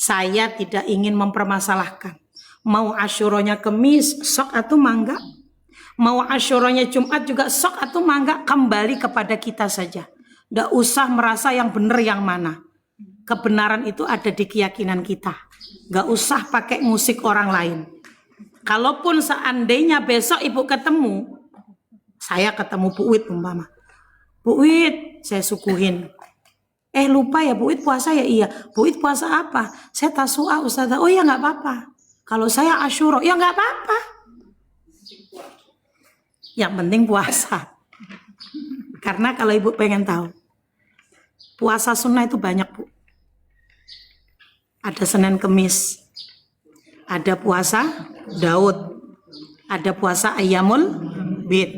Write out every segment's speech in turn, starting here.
Saya tidak ingin mempermasalahkan. Mau Asyuranya Kemis, sok atau mangga. Mau Asyuranya Jumat juga sok atau mangga. Kembali kepada kita saja. Nggak usah merasa yang benar yang mana. Kebenaran itu ada di keyakinan kita. Nggak usah pakai musik orang lain. Kalaupun seandainya besok ibu ketemu, saya ketemu Bu Wit umpama. Bu Wit, saya suguhin. Lupa ya Bu Wit puasa ya? Iya. Bu Wit puasa apa? Saya Tasu'a Ustazah. Oh ya nggak apa-apa. Kalau saya Asyura, ya nggak apa-apa. Yang penting puasa. Karena kalau ibu pengen tahu, puasa sunnah itu banyak Bu. Ada Senin Kemis, ada puasa Daud, ada puasa Ayyamul Bid,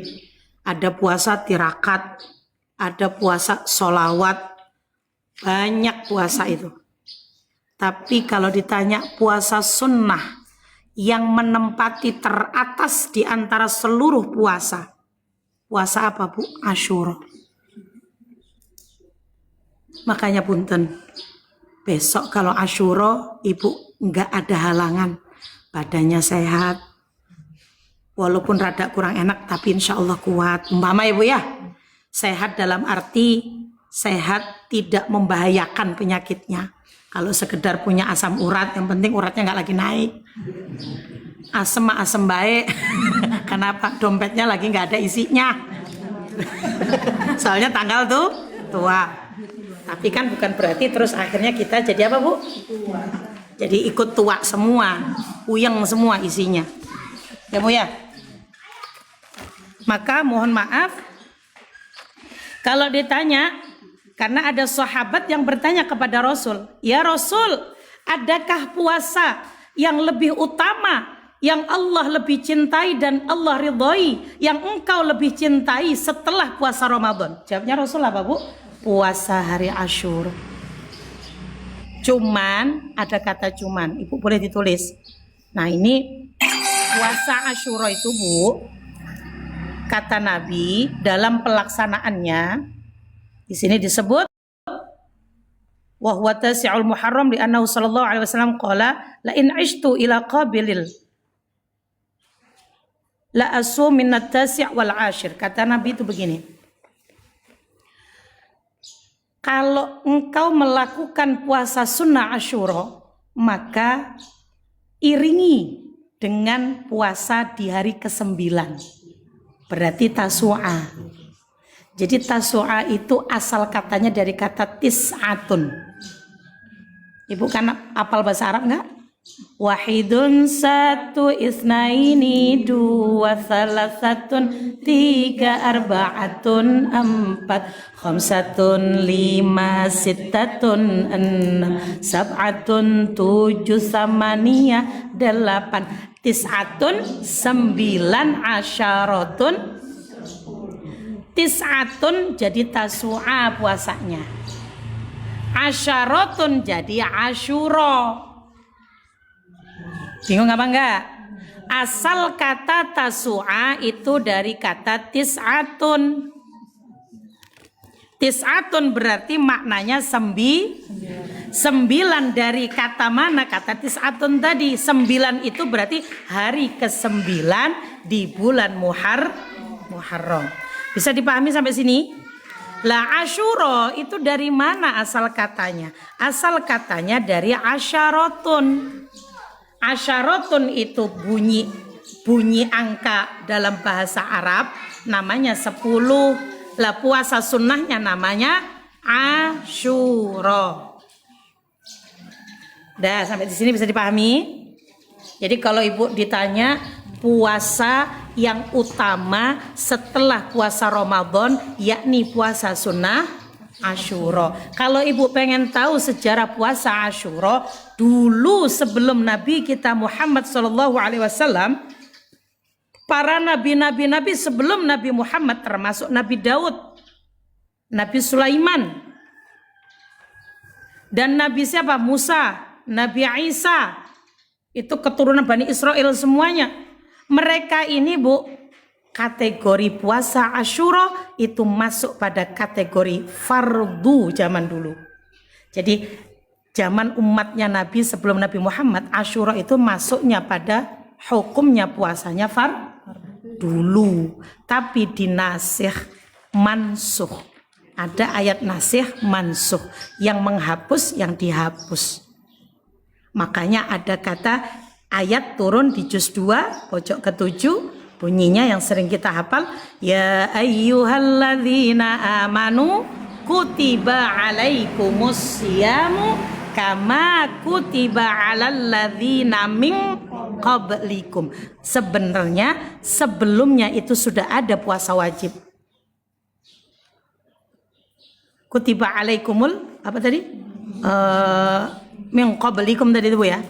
ada puasa tirakat, ada puasa sholawat, banyak puasa itu. Tapi kalau ditanya puasa sunnah yang menempati teratas di antara seluruh puasa, puasa apa Bu? Asyura. Makanya punten, besok kalau Asyura ibu nggak ada halangan, badannya sehat, walaupun rada kurang enak tapi insya Allah kuat. Umpama ibu ya, sehat dalam arti sehat tidak membahayakan penyakitnya. Kalau sekedar punya asam urat, yang penting uratnya nggak lagi naik. Asam baik. Kenapa? Dompetnya lagi nggak ada isinya. Soalnya tanggal tuh tua. Tapi kan bukan berarti terus akhirnya kita jadi apa Bu? Jadi ikut tua semua, puyeng semua isinya. Ya Bu ya. Maka mohon maaf kalau ditanya, karena ada sahabat yang bertanya kepada Rasul, ya Rasul, adakah puasa yang lebih utama, yang Allah lebih cintai dan Allah ridhoi, yang engkau lebih cintai setelah puasa Ramadan? Jawabnya Rasul apa Bu? Puasa hari Asyura. Cuman, ada kata cuman, ibu boleh ditulis. Nah ini puasa Asyura itu Bu, kata Nabi dalam pelaksanaannya, di sini disebut wa huwa tasi'ul muharram li annahu sallallahu alaihi wasallam qala la in ishtu ila qabilil la asu min at-tasi' wal 'ashir. Kata Nabi itu begini, kalau engkau melakukan puasa sunnah Asyura, maka iringi dengan puasa di hari ke-9, berarti Tasu'a. Jadi Tasu'a itu asal katanya dari kata tis'atun. Ibu kan hafal bahasa Arab enggak? Wahidun satu, isnaini dua, salasatun tiga, arba'atun empat, khamsatun lima, sittatun enam, sab'atun tujuh, samaniyah delapan, tis'atun sembilan, asyaratun tis'atun jadi Tasu'a puasanya, asyaratun jadi Asyura. Bingung apa enggak? Asal kata Tasu'a itu dari kata tis'atun. Tis'atun berarti maknanya sembilan. Dari kata mana? Kata tis'atun tadi. 9 itu berarti hari ke-9 di bulan Muharram. Bisa dipahami sampai sini? Lah Asyura itu dari mana asal katanya? Asal katanya dari asyaratun. Asyaratun itu bunyi angka dalam bahasa Arab namanya 10. Lah puasa sunnahnya namanya Asyura. Dah sampai di sini bisa dipahami? Jadi kalau ibu ditanya puasa yang utama setelah puasa Ramadan, yakni puasa sunnah Asyura. Kalau ibu pengen tahu sejarah puasa Asyura, dulu sebelum Nabi kita Muhammad SAW, para nabi sebelum Nabi Muhammad termasuk Nabi Daud, Nabi Sulaiman, dan Nabi siapa? Musa, Nabi Isa, itu keturunan Bani Israel semuanya. Mereka ini Bu, kategori puasa Asyura itu masuk pada kategori fardu zaman dulu. Jadi zaman umatnya Nabi sebelum Nabi Muhammad, Asyura itu masuknya pada hukumnya puasanya dulu, tapi dinasih mansuh. Ada ayat nasih mansuh yang menghapus yang dihapus. Makanya ada kata ayat turun di juz 2 pojok ke-7, bunyinya yang sering kita hafal, ya ayyuhalladzina amanu kutiba alaikumus siyamu kama kutiba alal ladzina min qablikum. Sebenarnya sebelumnya itu sudah ada puasa wajib. Kutiba alaikumul apa tadi? Min qablikum tadi itu Bu ya.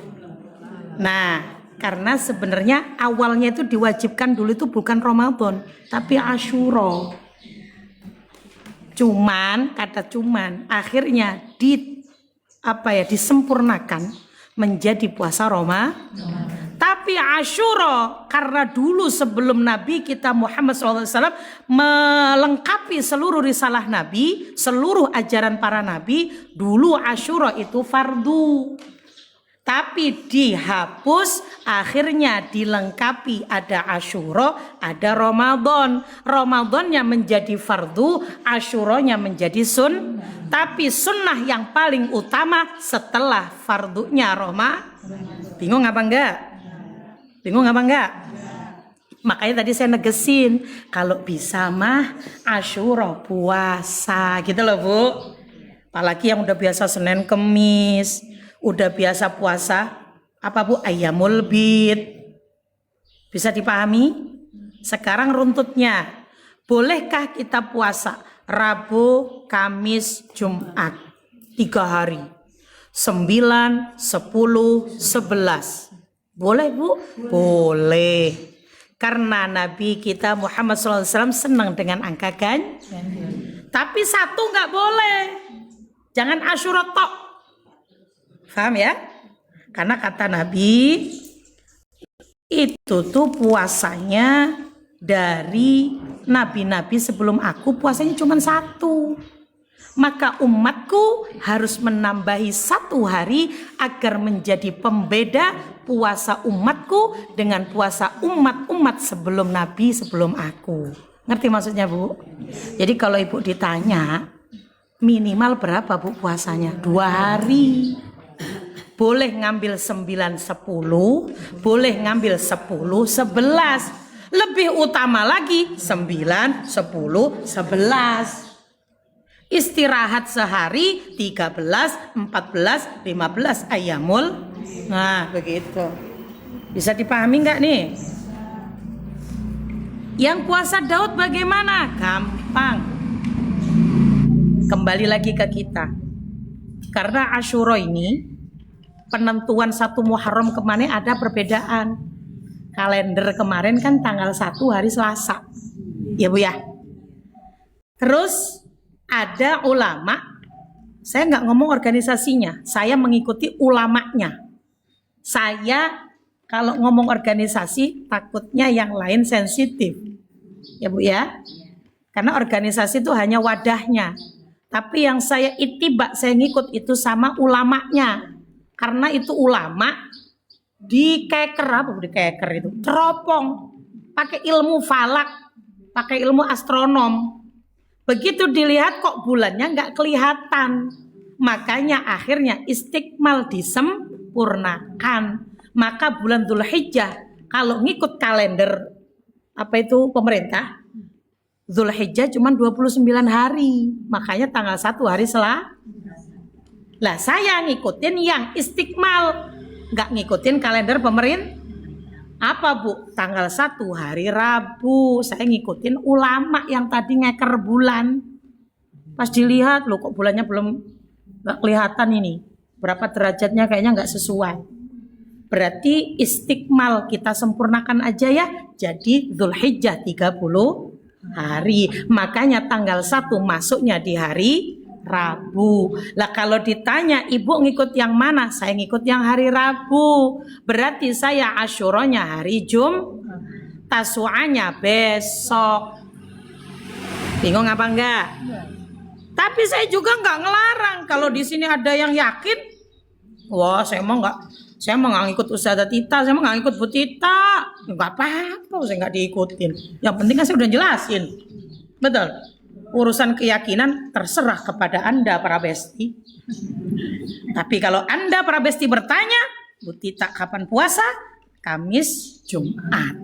Nah, karena sebenarnya awalnya itu diwajibkan dulu itu bukan Ramadan, tapi Asyura. Cuman akhirnya disempurnakan menjadi puasa Ramadan. Tapi Asyura karena dulu sebelum Nabi kita Muhammad SAW melengkapi seluruh risalah Nabi, seluruh ajaran para Nabi, dulu Asyura itu fardu. Tapi dihapus, akhirnya dilengkapi, ada Asyura, ada Ramadan. Ramadannya menjadi fardu, Asyuranya menjadi Tapi sunnah yang paling utama setelah fardunya Ramadan. Bingung apa enggak? Makanya tadi saya negesin, kalau bisa mah Asyura puasa gitu loh Bu. Apalagi yang udah biasa Senin Kemis, udah biasa puasa apa Bu, Ayyamul Bid. Bisa dipahami? Sekarang runtutnya, bolehkah kita puasa Rabu, Kamis, Jumat 3 hari 9, 10, 11? Boleh Bu? Boleh. Karena Nabi kita Muhammad SAW senang dengan angka ganjil. Tapi satu nggak boleh. Jangan Asyura tok. Paham ya? Karena kata Nabi itu tuh puasanya dari nabi-nabi sebelum aku puasanya cuma 1. Maka umatku harus menambahi 1 hari agar menjadi pembeda puasa umatku dengan puasa umat-umat sebelum Nabi sebelum aku. Ngerti maksudnya Bu? Jadi kalau Ibu ditanya minimal berapa Bu puasanya? 2 hari. Boleh ngambil 9, 10, boleh ngambil 10, 11. Lebih utama lagi 9, 10, 11. Istirahat sehari 13, 14, 15 ayyamul. Nah begitu. Bisa dipahami nggak nih? Yang puasa Daud bagaimana? Gampang. Kembali lagi ke kita. Karena Asyura ini penentuan 1 Muharram kemarin ada perbedaan. Kalender kemarin kan tanggal 1 hari Selasa. Ya Bu ya. Terus ada ulama, saya nggak ngomong organisasinya, saya mengikuti ulamanya. Saya kalau ngomong organisasi takutnya yang lain sensitif. Ya Bu ya. Karena organisasi itu hanya wadahnya. Tapi yang saya itibak, saya ngikut itu sama ulamanya. Karena itu ulama dikeker itu? Teropong, pakai ilmu falak, pakai ilmu astronom. Begitu dilihat kok bulannya nggak kelihatan. Makanya akhirnya istikmal disempurnakan. Maka bulan Dzulhijjah kalau ngikut kalender pemerintah, Dzulhijjah cuma 29 hari. Makanya tanggal 1 hari Lah saya ngikutin yang istikmal, nggak ngikutin kalender pemerintah. Apa Bu? Tanggal 1 hari Rabu. Saya ngikutin ulama yang tadi ngeker bulan. Pas dilihat loh kok bulannya belum nggak kelihatan ini. Berapa derajatnya kayaknya nggak sesuai. Berarti istikmal kita sempurnakan aja ya. Jadi Dzulhijjah 30 hari. Makanya tanggal 1 masuknya di hari Rabu. Lah kalau ditanya Ibu ngikut yang mana? Saya ngikut yang hari Rabu. Berarti saya Asyuranya hari Tasu'anya besok. Bingung apa enggak? Tapi saya juga enggak ngelarang. Kalau di sini ada yang yakin, Wah, saya mau nggak ikut Ustazah Tita, saya mau nggak ikut Bu Tita. Nggak apa-apa, saya nggak diikutin. Yang penting kan saya udah jelasin. Betul. Urusan keyakinan terserah kepada Anda para besti. Tapi kalau Anda para besti bertanya, Bu Tita kapan puasa? Kamis, Jumat.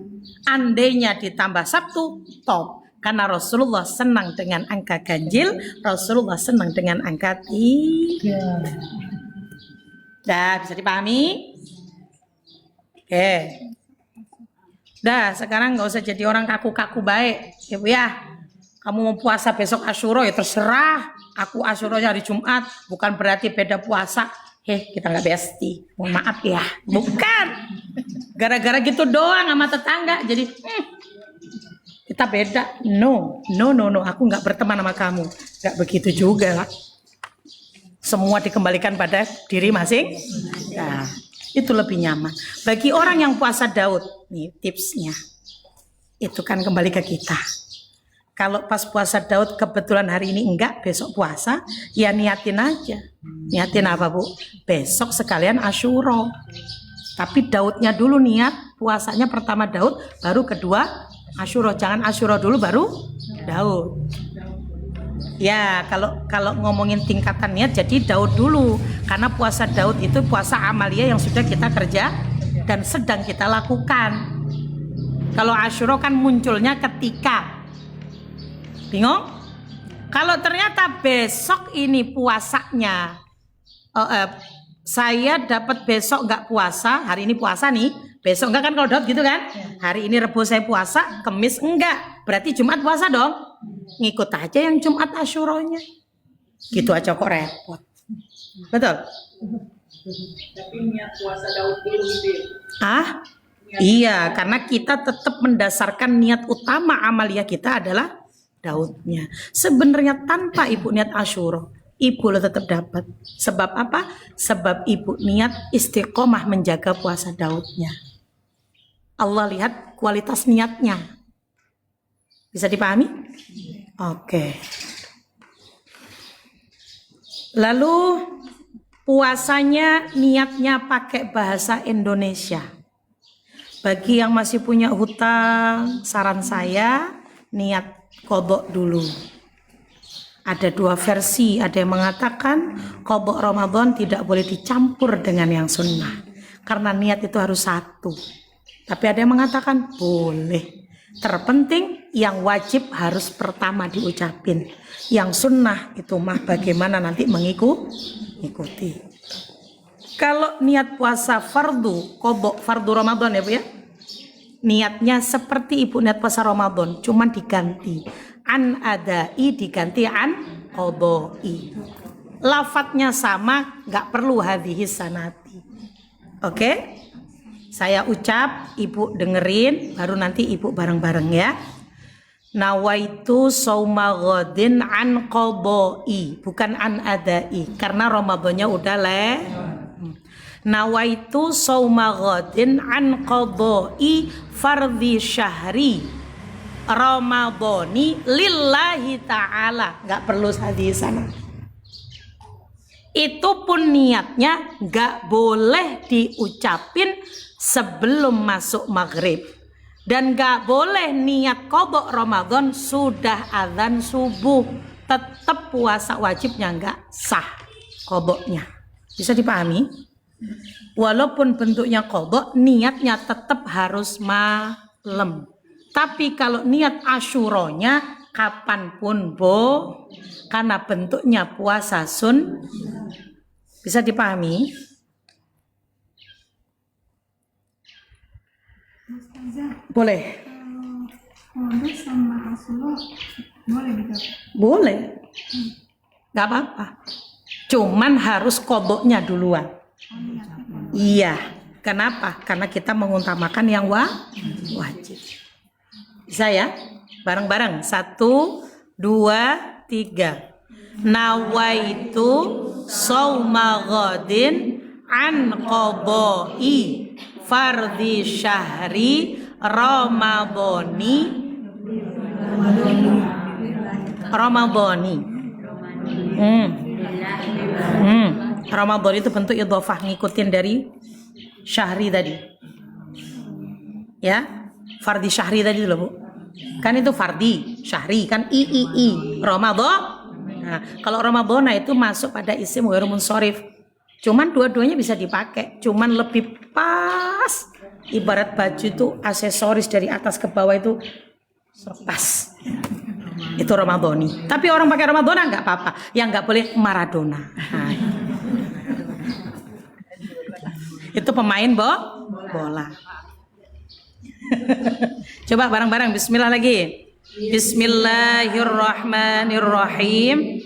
Andainya ditambah Sabtu, top. Karena Rasulullah senang dengan angka ganjil, Rasulullah senang dengan angka 3. Dah, bisa dipahami? Oke. Dah, sekarang nggak usah jadi orang kaku-kaku baik, ya Bu ya. Kamu mau puasa besok Asyura ya terserah. Aku Asyuranya hari Jumat, bukan berarti beda puasa. Kita nggak besti. Mohon maaf ya, bukan. Gara-gara gitu doang sama tetangga, jadi kita beda. No. Aku nggak berteman sama kamu. Nggak begitu juga lah. Semua dikembalikan pada diri masing. Nah, itu lebih nyaman. Bagi orang yang puasa Daud, nih tipsnya. Itu kan kembali ke kita. Kalau pas puasa Daud kebetulan hari ini enggak, besok puasa, ya niatin aja. Niatin apa Bu? Besok sekalian Asyura. Tapi Daudnya dulu niat, puasanya pertama Daud, baru kedua Asyura. Jangan Asyura dulu baru Daud. Ya, kalau ngomongin tingkatan niat, jadi Daud dulu. Karena puasa Daud itu puasa amalia yang sudah kita kerja dan sedang kita lakukan. Kalau Asyura kan munculnya ketika. Bingung? Kalau ternyata besok ini puasanya, saya dapat besok nggak puasa, hari ini puasa nih, besok enggak kan kalau Daud gitu kan? Hari ini Rebo saya puasa, Kemis enggak, berarti Jumat puasa dong. Ngikut aja yang Jumat Asyuranya. Gitu aja kok repot. Betul? Tapi niat puasa Daud dulu gitu. Iya, karena kita tetap mendasarkan niat utama amalia kita adalah Daudnya. Sebenarnya tanpa ibu niat Asyura, ibu lo tetap dapat. Sebab apa? Sebab ibu niat istiqomah menjaga puasa Daudnya. Allah lihat kualitas niatnya. Bisa dipahami? Oke. Lalu puasanya niatnya pakai bahasa Indonesia. Bagi yang masih punya hutang, saran saya niat qadha dulu. Ada 2 versi, ada yang mengatakan qadha Ramadan tidak boleh dicampur dengan yang sunnah karena niat itu harus satu. Tapi ada yang mengatakan boleh. Terpenting yang wajib harus pertama diucapin. Yang sunnah itu mah bagaimana nanti mengikuti. Kalau niat puasa fardu, qadha fardu Ramadan ya Bu ya. Niatnya seperti ibu niat puasa Ramadan, cuman diganti an adai diganti an qadai. Lafadznya sama, nggak perlu hadhihi sanati. Oke? Saya ucap, ibu dengerin, baru nanti ibu bareng-bareng ya. Nawaitu sauma ghadin an qadai, bukan an adai, karena Ramadannya udah Nawaitu sauma ghadin an qadai fardhi syahri Ramadhani lillahi ta'ala. Gak perlu di sana. Itu pun niatnya gak boleh diucapin sebelum masuk maghrib. Dan gak boleh niat qadha Ramadan sudah azan subuh. Tetap puasa wajibnya gak sah qadhanya. Bisa dipahami? Walaupun bentuknya qadha, niatnya tetap harus malam. Tapi kalau niat Asyuranya kapanpun karena bentuknya puasa bisa dipahami? Boleh. Qadha sama Asyura boleh juga? Boleh. Gak apa-apa. Cuman harus qadhanya duluan. Iya, kenapa? Karena kita mengutamakan yang wajib. Bisa ya? Bareng-bareng. 1, 2, 3. Nawaitu sauma ghadin an qadai fardhi syahri Ramadhani. Ramadan itu bentuk idhofah, ngikutin dari syahri tadi. Ya, fardi syahri tadi loh Bu. Kan itu fardi syahri kan i Ramadan. Nah, kalau Ramadan itu masuk pada isim ghairu munsharif. Cuman dua-duanya bisa dipakai, cuman lebih pas. Ibarat baju itu aksesoris dari atas ke bawah itu pas. Itu Ramadhani. Tapi orang pakai Ramadhana nggak apa-apa. Yang nggak boleh Maradona. Nah. Itu pemain bola. Coba bareng-bareng bismillah lagi. Bismillahirrahmanirrahim.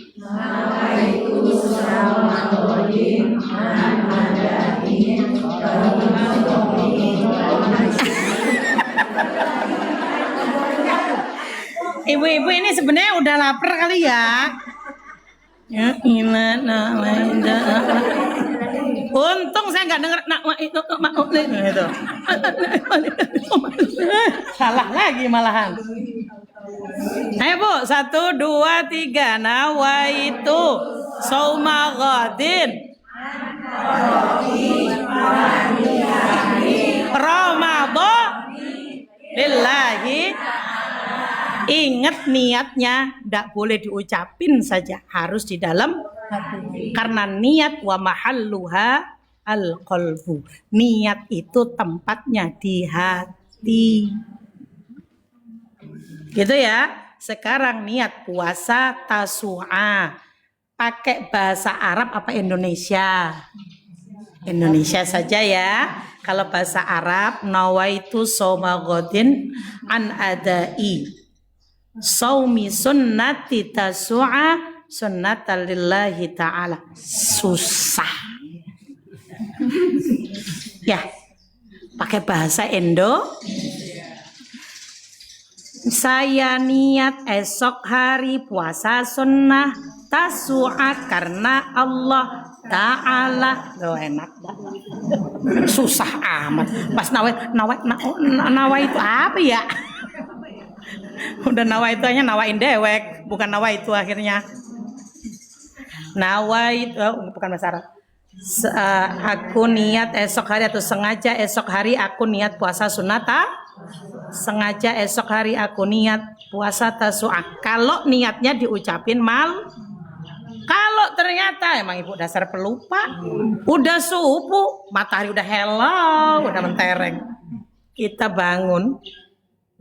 Ibu-ibu ini sebenarnya udah lapar kali ya. Ya untung saya nggak dengar itu. Salah lagi malahan. Ayo Bu, 1, 2, 3. Nawaitu sauma ghadin Ramadan lillahi. Ingat niatnya, tidak boleh diucapin saja, harus di dalam hati. Karena niat wa mahalluha al-qalbu. Niat itu tempatnya di hati. Gitu ya. Sekarang niat puasa Tasu'a. Pakai bahasa Arab apa Indonesia? Indonesia saja ya. Kalau bahasa Arab, nawaitu shauma ghadin an adai saumi sunnati Tasu'a sunnatan lillahi ta'ala. Susah ya, pakai bahasa Indo. Saya niat esok hari puasa sunnah Tasu'a karena Allah Ta'ala. Loh enak dah. Susah amat. Pas nawa itu apa ya? Udah nawa itu hanya nawain dewek, bukan nawa itu akhirnya. Nawa itu bukan bahasa Arab. Aku niat esok hari atau sengaja esok hari aku niat puasa sunnata. Sengaja esok hari aku niat puasa Tasu'a. Kalau niatnya diucapin kalau ternyata emang ibu dasar pelupa, udah subuh, matahari udah hello, udah mentereng, kita bangun.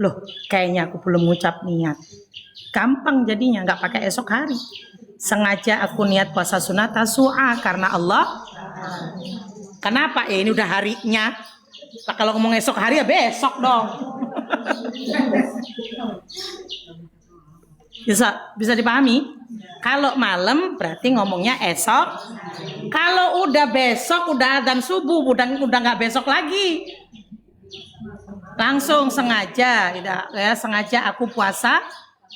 Loh, kayaknya aku belum ngucap niat. Gampang jadinya, nggak pakai esok hari. Sengaja aku niat puasa sunat Tasu'a karena Allah. Kenapa? Ini udah harinya. Nah, kalau ngomong esok hari ya besok dong. Bisa dipahami? Kalau malam berarti ngomongnya esok. Kalau udah besok, udah adzan subuh, udah nggak besok lagi. Langsung sengaja, ya, sengaja aku puasa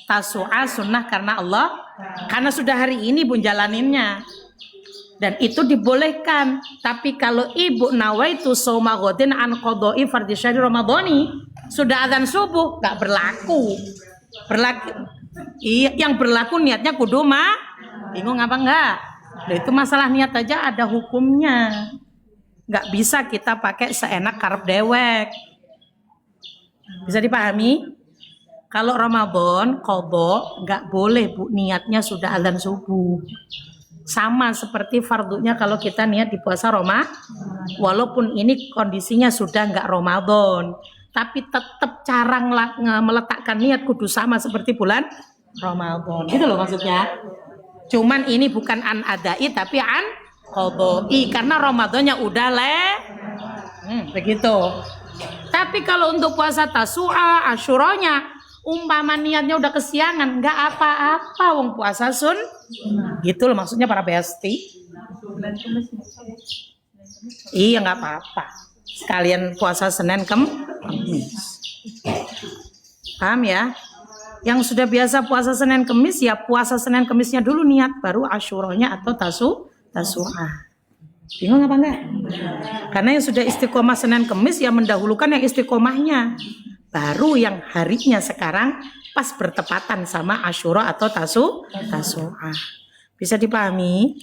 Tasu'a sunnah karena Allah, karena sudah hari ini pun jalaninnya, dan itu dibolehkan. Tapi kalau ibu nawaitu shauma ghadin an qada'i fardhi syahri ramadhani, sudah adzan subuh, nggak berlaku. Iya, yang berlaku niatnya kudu bingung apa enggak? Nah, itu masalah niat aja ada hukumnya, nggak bisa kita pakai seenak karep dewek. Bisa dipahami? Kalau Ramadan qadha nggak boleh Bu, niatnya sudah adzan subuh. Sama seperti fardunya kalau kita niat di puasa walaupun ini kondisinya sudah nggak Ramadan, tapi tetap cara meletakkan niat kudu sama seperti bulan Ramadan. Gitu loh maksudnya. Cuman ini bukan an adai tapi an qadai karena Ramadannya udah begitu. Tapi kalau untuk puasa Tasu'a, Asyuranya, umpama niatnya udah kesiangan, nggak apa-apa, wong puasa gitu loh maksudnya para besti. Iya nggak apa-apa. Sekalian puasa Senin Kemis. Paham ya? Yang sudah biasa puasa Senin Kemis ya puasa Senin Kemisnya dulu niat, baru Asyuranya atau Tasu'a. Bingung apa enggak? Karena yang sudah istiqomah Senin Kemis ya mendahulukan yang istiqomahnya. Baru yang harinya sekarang pas bertepatan sama Asyura atau Tasu'a. Bisa dipahami?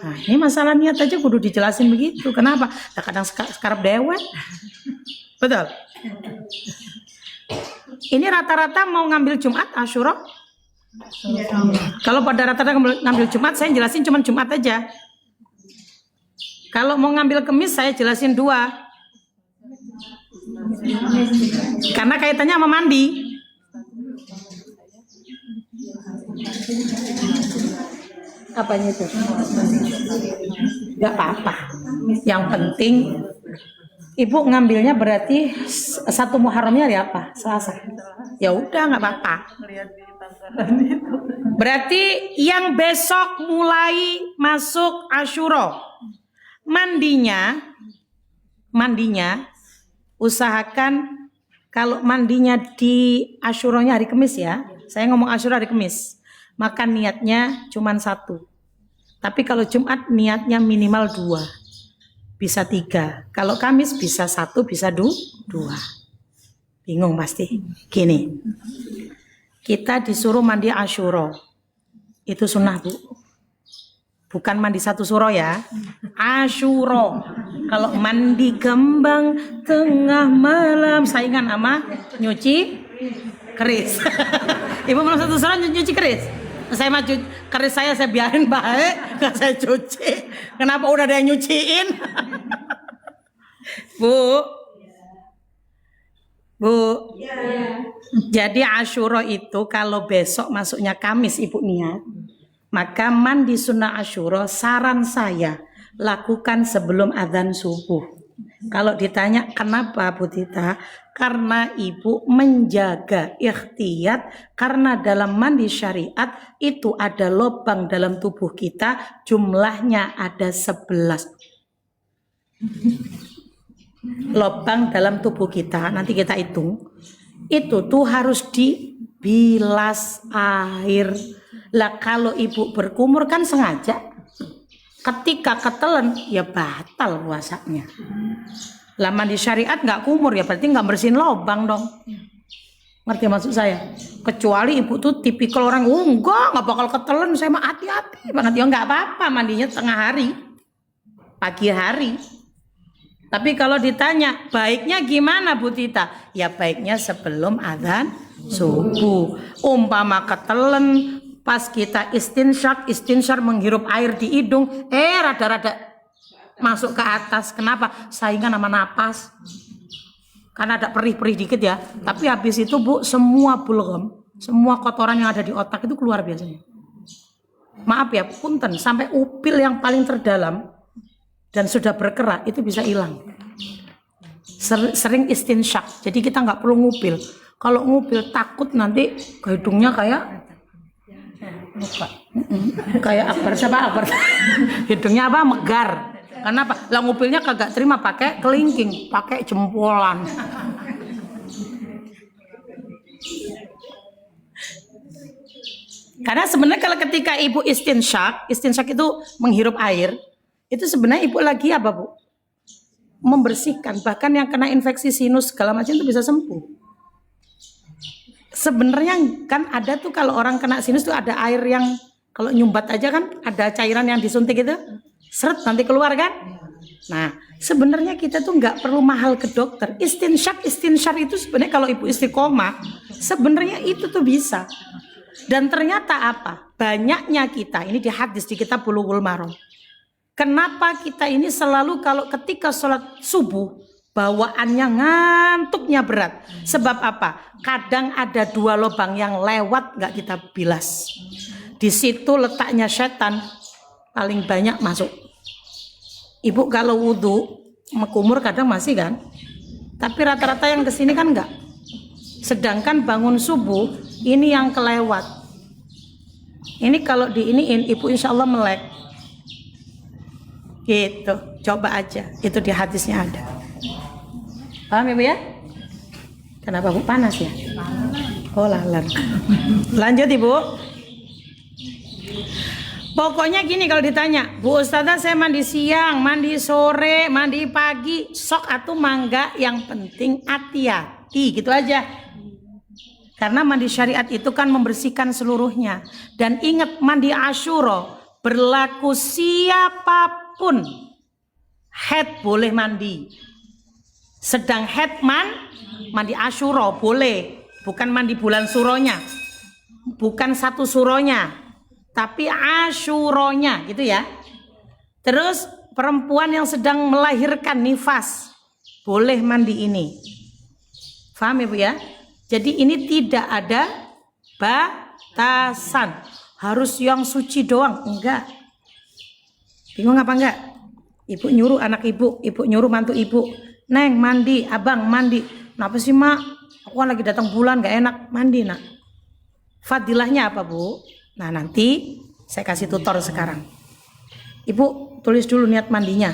Nah, ini masalah niat aja kudu dijelasin begitu. Kenapa? Nah, kadang sekarang dewek. Betul. Ini rata-rata mau ngambil Jumat Asyura. Kalau pada rata-rata ngambil Jumat, saya jelasin cuma Jumat aja. Kalau mau ngambil Kemis, saya jelasin 2. Karena kaitannya sama mandi. Apanya itu? Gak apa-apa. Yang penting Ibu ngambilnya berarti 1 Muharramnya hari apa? Selasa. Ya udah nggak apa-apa. Berarti yang besok mulai masuk Asyura. Mandinya usahakan kalau mandinya di Asyuranya hari Kamis ya. Saya ngomong Asyura hari Kamis. Maka niatnya cuma 1. Tapi kalau Jumat niatnya minimal 2. Bisa 3. Kalau Kamis bisa 1, bisa 2. Bingung pasti. Gini. Kita disuruh mandi Asyura. Itu sunnah, Bu. Bukan mandi 1 suro ya. Asyura. Kalau mandi kembang tengah malam saingan sama nyuci keris. Ibu belum 1 suro nyuci keris. Saya maju keris saya biarin baik, nggak saya cuci. Kenapa udah ada yang nyuciin? Bu. Jadi Asyura itu kalau besok masuknya Kamis Ibu niat, maka mandi sunnah Asyura saran saya lakukan sebelum adzan subuh. Kalau ditanya kenapa Bu Tita? Karena Ibu menjaga ikhtiyat, karena dalam mandi syariat itu ada lubang dalam tubuh kita, jumlahnya ada 11. Lubang dalam tubuh kita, nanti kita hitung. Itu tuh harus dibilas air. Lah kalau Ibu berkumur kan sengaja. Ketika ketelen ya batal puasanya. Lah mandi syariat nggak kumur ya berarti nggak bersihin lubang dong. Ngerti maksud saya? Kecuali Ibu tuh tipikal orang nggak bakal ketelen, saya mah hati-hati banget. Ya nggak apa-apa mandinya tengah hari, pagi hari. Tapi kalau ditanya baiknya gimana Bu Tita? Ya baiknya sebelum adzan subuh. Umpama ketelen pas kita istinsyar menghirup air di hidung, rada-rada masuk ke atas. Kenapa? Saingan sama napas. Karena ada perih-perih dikit ya. Tapi habis itu Bu, semua bulgam, semua kotoran yang ada di otak itu keluar biasanya. Maaf ya, punten, sampai upil yang paling terdalam dan sudah berkerak itu bisa hilang. Sering istinsyak. Jadi kita nggak perlu ngupil. Kalau ngupil takut nanti ke hidungnya kayak kayak Akbar. Hidungnya apa? Megar. Kenapa? Lah ngupilnya kagak terima pakai kelingking, pakai jempolan. Karena sebenarnya kalau ketika Ibu istinsyak itu menghirup air, itu sebenarnya Ibu lagi apa, Bu? Membersihkan. Bahkan yang kena infeksi sinus segala macam itu bisa sembuh. Sebenarnya kan ada tuh kalau orang kena sinus tuh ada air yang kalau nyumbat aja kan ada cairan yang disuntik itu. Seret nanti keluar kan? Nah, sebenarnya kita tuh nggak perlu mahal ke dokter. Istinsyar itu sebenarnya kalau Ibu istiqomah, sebenarnya itu tuh bisa. Dan ternyata apa? Banyaknya kita, ini di hadis di kitab Bulughul Maram. Kenapa kita ini selalu kalau ketika sholat subuh, bawaannya ngantuknya berat. Sebab apa? Kadang ada 2 lubang yang lewat nggak kita bilas. Di situ letaknya setan paling banyak masuk. Ibu kalau wudhu, kumur kadang masih kan, tapi rata-rata yang kesini kan enggak. Sedangkan bangun subuh, ini yang kelewat. Ini kalau diiniin, Ibu insya Allah melek. Gitu, coba aja. Itu di hadisnya ada. Paham Ibu ya? Kenapa Bu panas ya? Oh lalar. Lanjut Ibu. Pokoknya gini kalau ditanya, Bu Ustazah saya mandi siang, mandi sore, mandi pagi, sok atau mangga, yang penting hati-hati, gitu aja. Karena mandi syariat itu kan membersihkan seluruhnya. Dan ingat mandi Asyura, Berlaku siapapun haid boleh mandi. Sedang haid mandi Asyura boleh, bukan mandi bulan suronya, bukan satu suronya, tapi Asyuronya gitu ya. Terus perempuan yang sedang melahirkan nifas boleh mandi ini. Paham ya Bu ya? Jadi ini tidak ada batasan. Harus yang suci doang, enggak. Bingung apa enggak? Ibu nyuruh anak ibu nyuruh mantu ibu, "Neng mandi, abang mandi." "Kenapa sih mak? Aku kan lagi datang bulan gak enak." "Mandi nak." Fadilahnya apa Bu? Nah nanti saya kasih tutor sekarang. Ibu tulis dulu niat mandinya.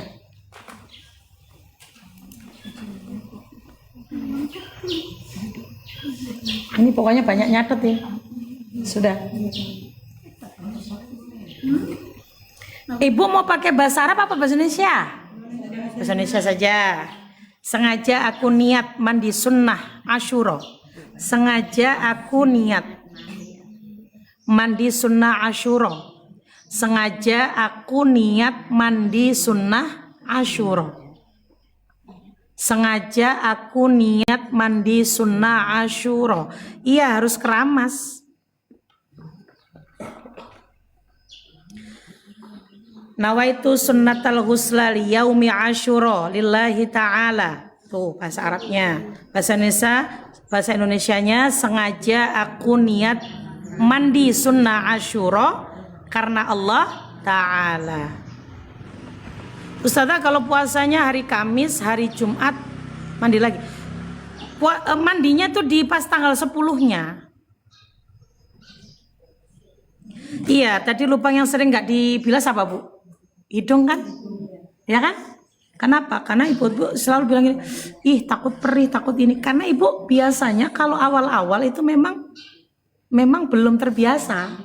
Ini pokoknya banyak nyatet ya. Sudah. Ibu mau pakai bahasa Arab apa bahasa Indonesia? Bahasa Indonesia saja. Sengaja aku niat mandi sunnah Asyura. Sengaja aku niat mandi sunnah Asyura. Sengaja aku niat mandi sunnah Asyura. Sengaja aku niat mandi sunnah Asyura. Iya harus keramas. Nawaitu sunnatal ghusla li yaumi Asyura lillahi ta'ala. Tuh bahasa Arabnya. Bahasa Indonesianya sengaja aku niat mandi sunnah Asyura karena Allah Ta'ala. Ustazah kalau puasanya hari Kamis, hari Jumat mandi lagi. Mandinya tuh di pas tanggal 10-nya. Iya, tadi lubang yang sering nggak dibilas apa Bu? Hidung kan? Ya kan? Kenapa? Karena ibu selalu bilang ini, ih takut perih, takut ini. Karena ibu biasanya kalau awal-awal itu memang belum terbiasa.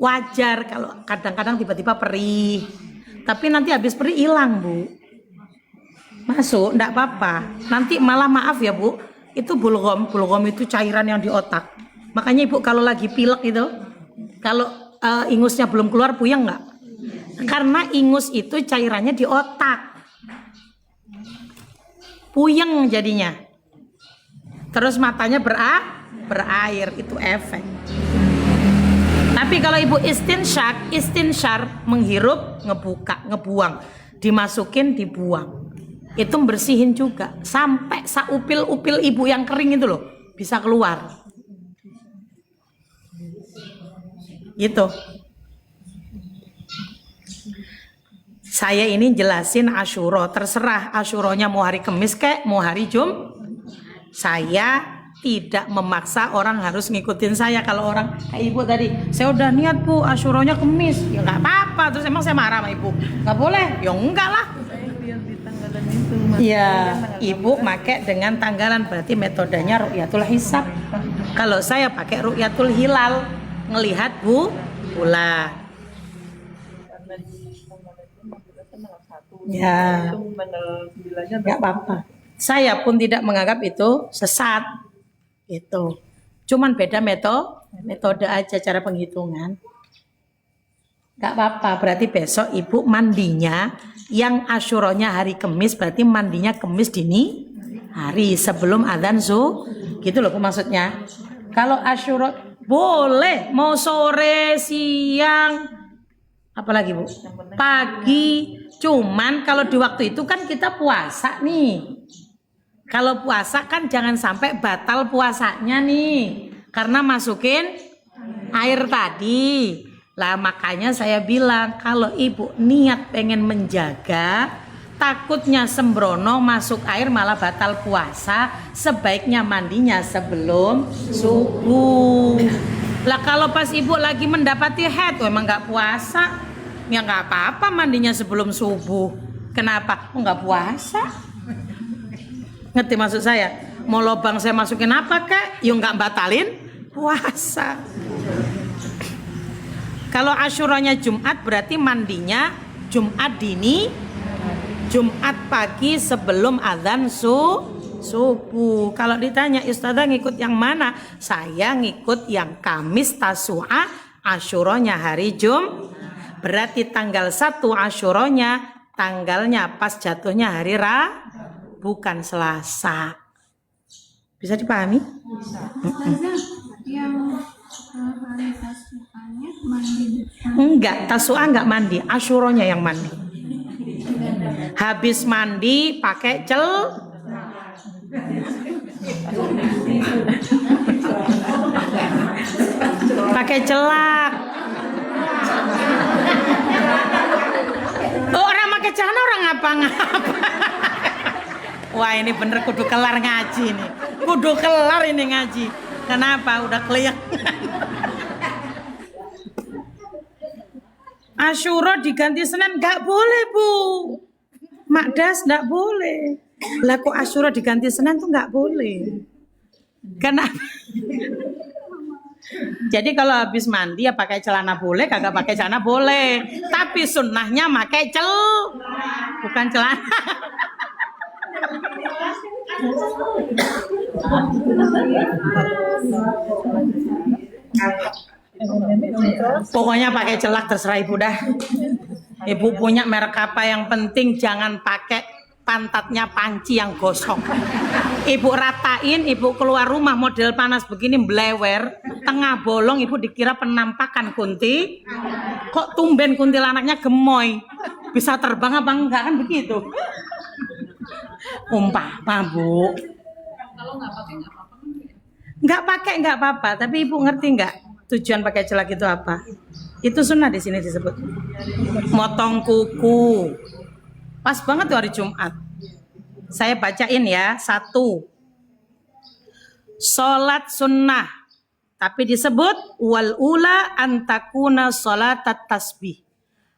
Wajar kalau kadang-kadang tiba-tiba perih. Tapi nanti habis perih hilang Bu. Masuk, enggak apa-apa. Nanti malah maaf ya Bu, itu bulgom itu cairan yang di otak. Makanya Ibu kalau lagi pilek itu, kalau ingusnya belum keluar puyeng enggak? Karena ingus itu cairannya di otak. Puyeng jadinya. Terus matanya berair, itu efek. Tapi kalau Ibu istinsyar menghirup, ngebuang, dimasukin, dibuang. Itu bersihin juga sampai saupil-upil Ibu yang kering itu loh bisa keluar. Gitu. Saya ini jelasin Asyura, terserah Asyuranya mau hari Kamis kek, mau hari Saya tidak memaksa orang harus ngikutin saya. Kalau orang kayak Ibu tadi, saya udah niat Bu Asyuranya Kamis, ya nggak apa-apa. Terus emang saya marah sama Ibu? Nggak boleh? Ya enggak lah. Iya, Ibu pakai dengan tanggalan, berarti metodenya ru'yatul hisab. Kalau saya pakai ru'yatul hilal, ngelihat bulan. Ya, nggak apa-apa. Saya pun tidak menganggap itu sesat. Itu, cuman beda metode aja cara penghitungan. Nggak apa-apa. Berarti besok Ibu mandinya yang Asyuranya hari Kamis, berarti mandinya Kamis dini hari sebelum adzan gitu loh maksudnya. Kalau Asyura boleh mau sore, siang, apalagi Bu, pagi. Cuman kalau di waktu itu kan kita puasa nih. Kalau puasa kan jangan sampai batal puasanya nih, karena masukin air tadi. Lah makanya saya bilang kalau Ibu niat pengen menjaga, takutnya sembrono masuk air malah batal puasa, sebaiknya mandinya sebelum subuh. Lah kalau pas Ibu lagi mendapati haid, emang nggak puasa, ya nggak apa-apa mandinya sebelum subuh. Kenapa? Nggak puasa. Ngerti maksud saya? Mau lobang saya masukin apa kek? Ya nggak batalin puasa. Kalau Asyuranya Jumat berarti mandinya Jumat dini, Jumat pagi sebelum adzan subuh. Kalau ditanya Ustazah ngikut yang mana? Saya ngikut yang Kamis Tasu'a, Asyuranya hari Jumat. berarti tanggal 1 Asyuranya tanggalnya pas jatuhnya hari bukan Selasa. Bisa dipahami? Ustazah, yang hari tasuannya mandi. Enggak, Tasu'a enggak mandi, Asyuranya yang mandi. Habis mandi pakai pakai celak. Oh, orang pakai celana orang ngapa-ngapa. Wah, ini bener kudu kelar ngaji nih. Kudu kelar ini ngaji. Kenapa? Udah kelihatan. Asyura diganti Senin nggak boleh, Bu. Makdas nggak boleh. Lah kok Asyura diganti Senin tuh nggak boleh. Kenapa? Jadi kalau habis mandi ya pakai celana boleh, kagak pakai celana boleh. Tapi sunnahnya pakai bukan celana. Pokoknya pakai celak terserah ibu dah. Ibu punya merek apa, yang penting jangan pakai pantatnya panci yang gosong. Ibu ratain, ibu keluar rumah model panas begini blewer, tengah bolong, ibu dikira penampakan kunti. Kok tumben kuntilanaknya gemoy? Bisa terbang apa enggak, kan begitu? Umpama, Bu. Kalau nggak pakai nggak apa-apa kan? Nggak apa-apa, tapi ibu ngerti nggak tujuan pakai celak itu apa? Itu sunnah di sini disebut. Motong kuku. Pas banget tuh hari Jumat. Saya bacain ya. 1. Sholat sunnah. Tapi disebut wal ula antakuna sholatat tasbih.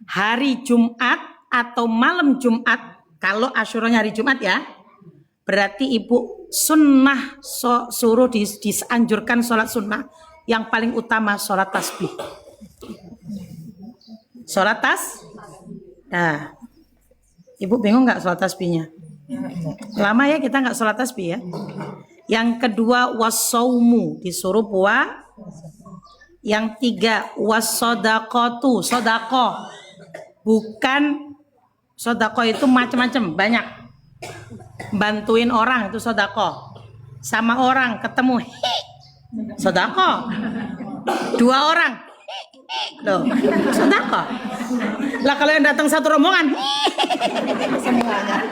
Hari Jumat atau malam Jumat. Kalau Asyuranya hari Jumat ya. Berarti ibu sunnah suruh dianjurkan sholat sunnah. Yang paling utama sholat tasbih. Sholat Nah, ibu bingung nggak sholat tasbihnya? Lama ya kita nggak sholat tasbih ya. Yang kedua wasaumu, disuruh puasa. Yang 3 wasodaqotu, sodaqoh. Bukan sodaqoh itu macam-macam, banyak. Bantuin orang itu sodaqoh. Sama orang ketemu, sodaqoh. 2 orang, loh, sodaqoh. Lah kalau yang datang satu rombongan, semuanya.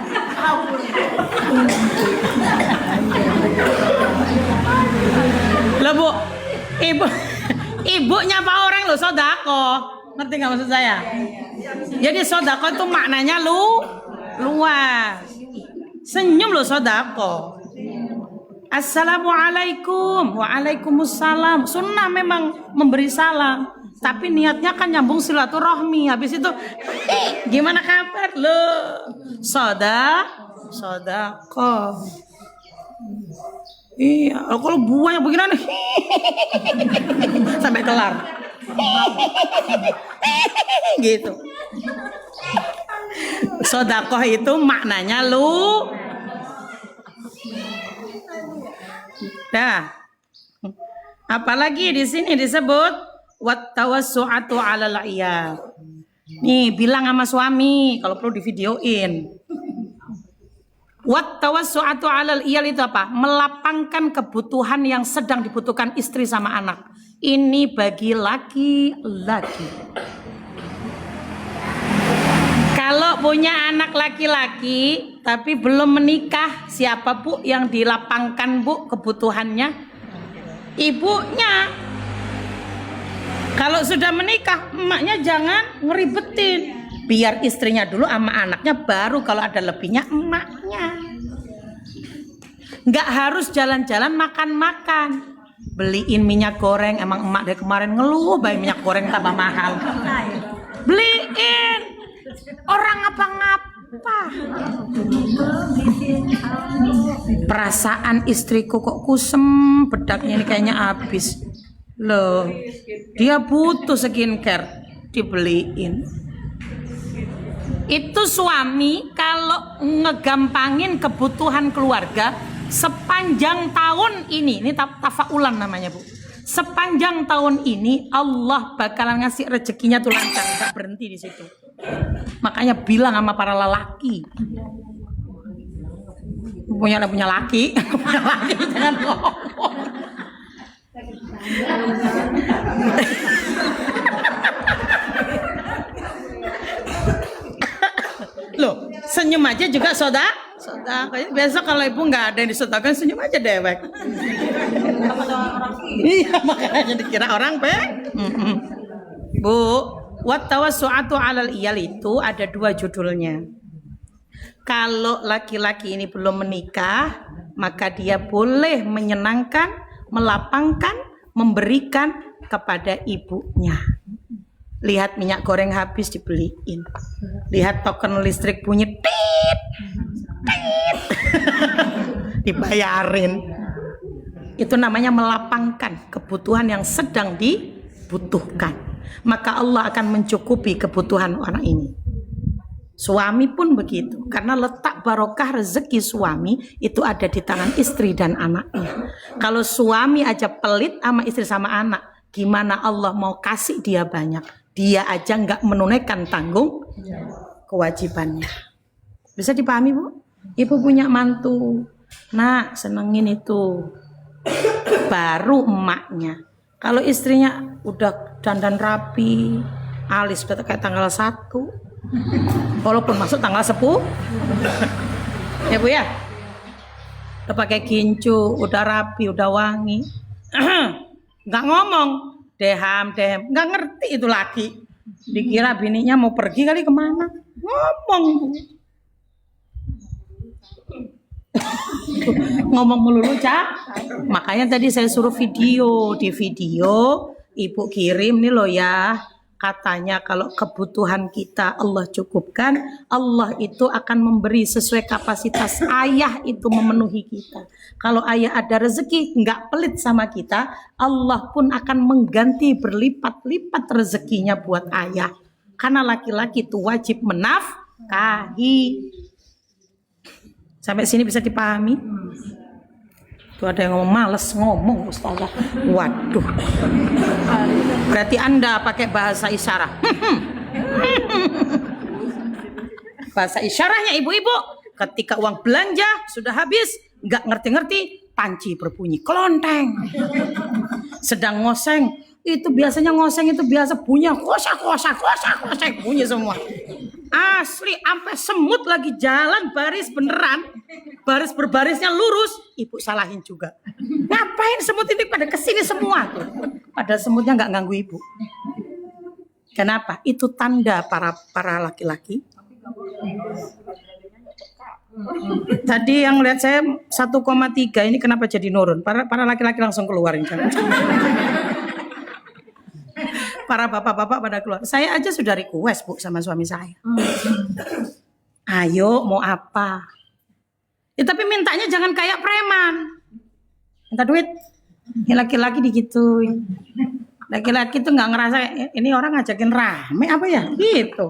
Lah Bu, ibu nyapa orang lo sodaqoh. Ngerti nggak maksud saya? Jadi sodaqoh itu maknanya luas. Senyum lo sodaqoh. Assalamualaikum, waalaikumsalam. Sunnah memang memberi salam, tapi niatnya kan nyambung silaturahmi. Habis itu, gimana kabar lo? Sodaqoh. Iya, kalau buahnya begini nih, sampai kelar. Gitu. Sodaqoh itu maknanya Nah, apalagi di sini disebut wat tawassu'atu 'alal iyal. Nih, bilang sama suami kalau perlu divideoin. Wat tawassu'atu 'alal iyal itu apa? Melapangkan kebutuhan yang sedang dibutuhkan istri sama anak. Ini bagi laki-laki. Kalau punya anak laki-laki tapi belum menikah, siapa Bu yang dilapangkan Bu kebutuhannya? Ibunya. Kalau sudah menikah, emaknya jangan ngeribetin. Biar istrinya dulu sama anaknya, baru kalau ada lebihnya emaknya. Nggak harus jalan-jalan makan-makan. Beliin minyak goreng, emang emak dari kemarin ngeluh bayi minyak goreng tambah mahal. Beliin. Orang ngapa-ngapa. Perasaan istriku kok kusem, bedaknya ini kayaknya habis. Loh, dia butuh skincare, dibeliin. Itu suami kalau ngegampangin kebutuhan keluarga sepanjang tahun ini tafaulan namanya Bu. Sepanjang tahun ini Allah bakalan ngasih rezekinya tuh lancar, nggak berhenti di situ. Makanya bilang sama para lelaki, punya laki, punya laki jangan ngomong. Loh, senyum aja juga soda. Biasa kalau ibu nggak ada yang disodakan, senyum aja dewek. Iya, makanya dikira orang pe. Bu, wat tawassu'atu 'alal iyal itu ada 2 judulnya. Kalau laki-laki ini belum menikah, maka dia boleh menyenangkan, melapangkan, memberikan kepada ibunya. Lihat minyak goreng habis dibeliin. Lihat token listrik bunyi tit. Tit. Dibayarin. Itu namanya melapangkan kebutuhan yang sedang dibutuhkan. Maka Allah akan mencukupi kebutuhan orang ini. Suami pun begitu. Karena letak barokah rezeki suami itu ada di tangan istri dan anaknya. Kalau suami aja pelit sama istri sama anak, gimana Allah mau kasih dia banyak? Dia aja nggak menunaikan tanggung kewajibannya. Bisa dipahami, Bu? Ibu punya mantu, nah senengin itu. Baru emaknya. Kalau istrinya udah dandan rapi, alis udah kayak tanggal 1, walaupun masuk tanggal 10, ya Bu ya, udah pakai gincu, udah rapi, udah wangi, nggak ngomong, dehem, nggak ngerti itu laki. Dikira bininya mau pergi kali kemana, ngomong Bu. Ngomong melulu Cak. Makanya tadi saya suruh video. Di video ibu kirim nih loh ya. Katanya kalau kebutuhan kita Allah cukupkan, Allah itu akan memberi sesuai kapasitas ayah itu memenuhi kita. Kalau ayah ada rezeki nggak pelit sama kita, Allah pun akan mengganti berlipat-lipat rezekinya buat ayah. Karena laki-laki itu wajib menafkahi. Sampai sini bisa dipahami? Tuh ada yang ngomong males ngomong Ustazah. Waduh. Berarti Anda pakai bahasa isyarat. Bahasa isyaratnya ibu-ibu, ketika uang belanja sudah habis, nggak ngerti-ngerti, panci berbunyi kelonteng. Sedang ngoseng, itu biasanya ngoseng itu biasa bunyi kosak bunyi semua. Asli, sampai semut lagi jalan baris beneran, baris berbarisnya lurus, ibu salahin juga. Ngapain semut ini pada kesini semua tuh? Padahal semutnya nggak ganggu ibu. Kenapa? Itu tanda para laki-laki. Tadi yang lihat saya 1,3 ini kenapa jadi nurun? Para laki-laki langsung keluarin kan? Para bapak-bapak pada keluar. Saya aja sudah request Bu sama suami saya. Ayo mau apa? Ya, tapi mintanya jangan kayak preman. Minta duit. Ini laki-laki digituin. Laki-laki tuh nggak ngerasa ini orang ngajakin rame apa ya? Gitu.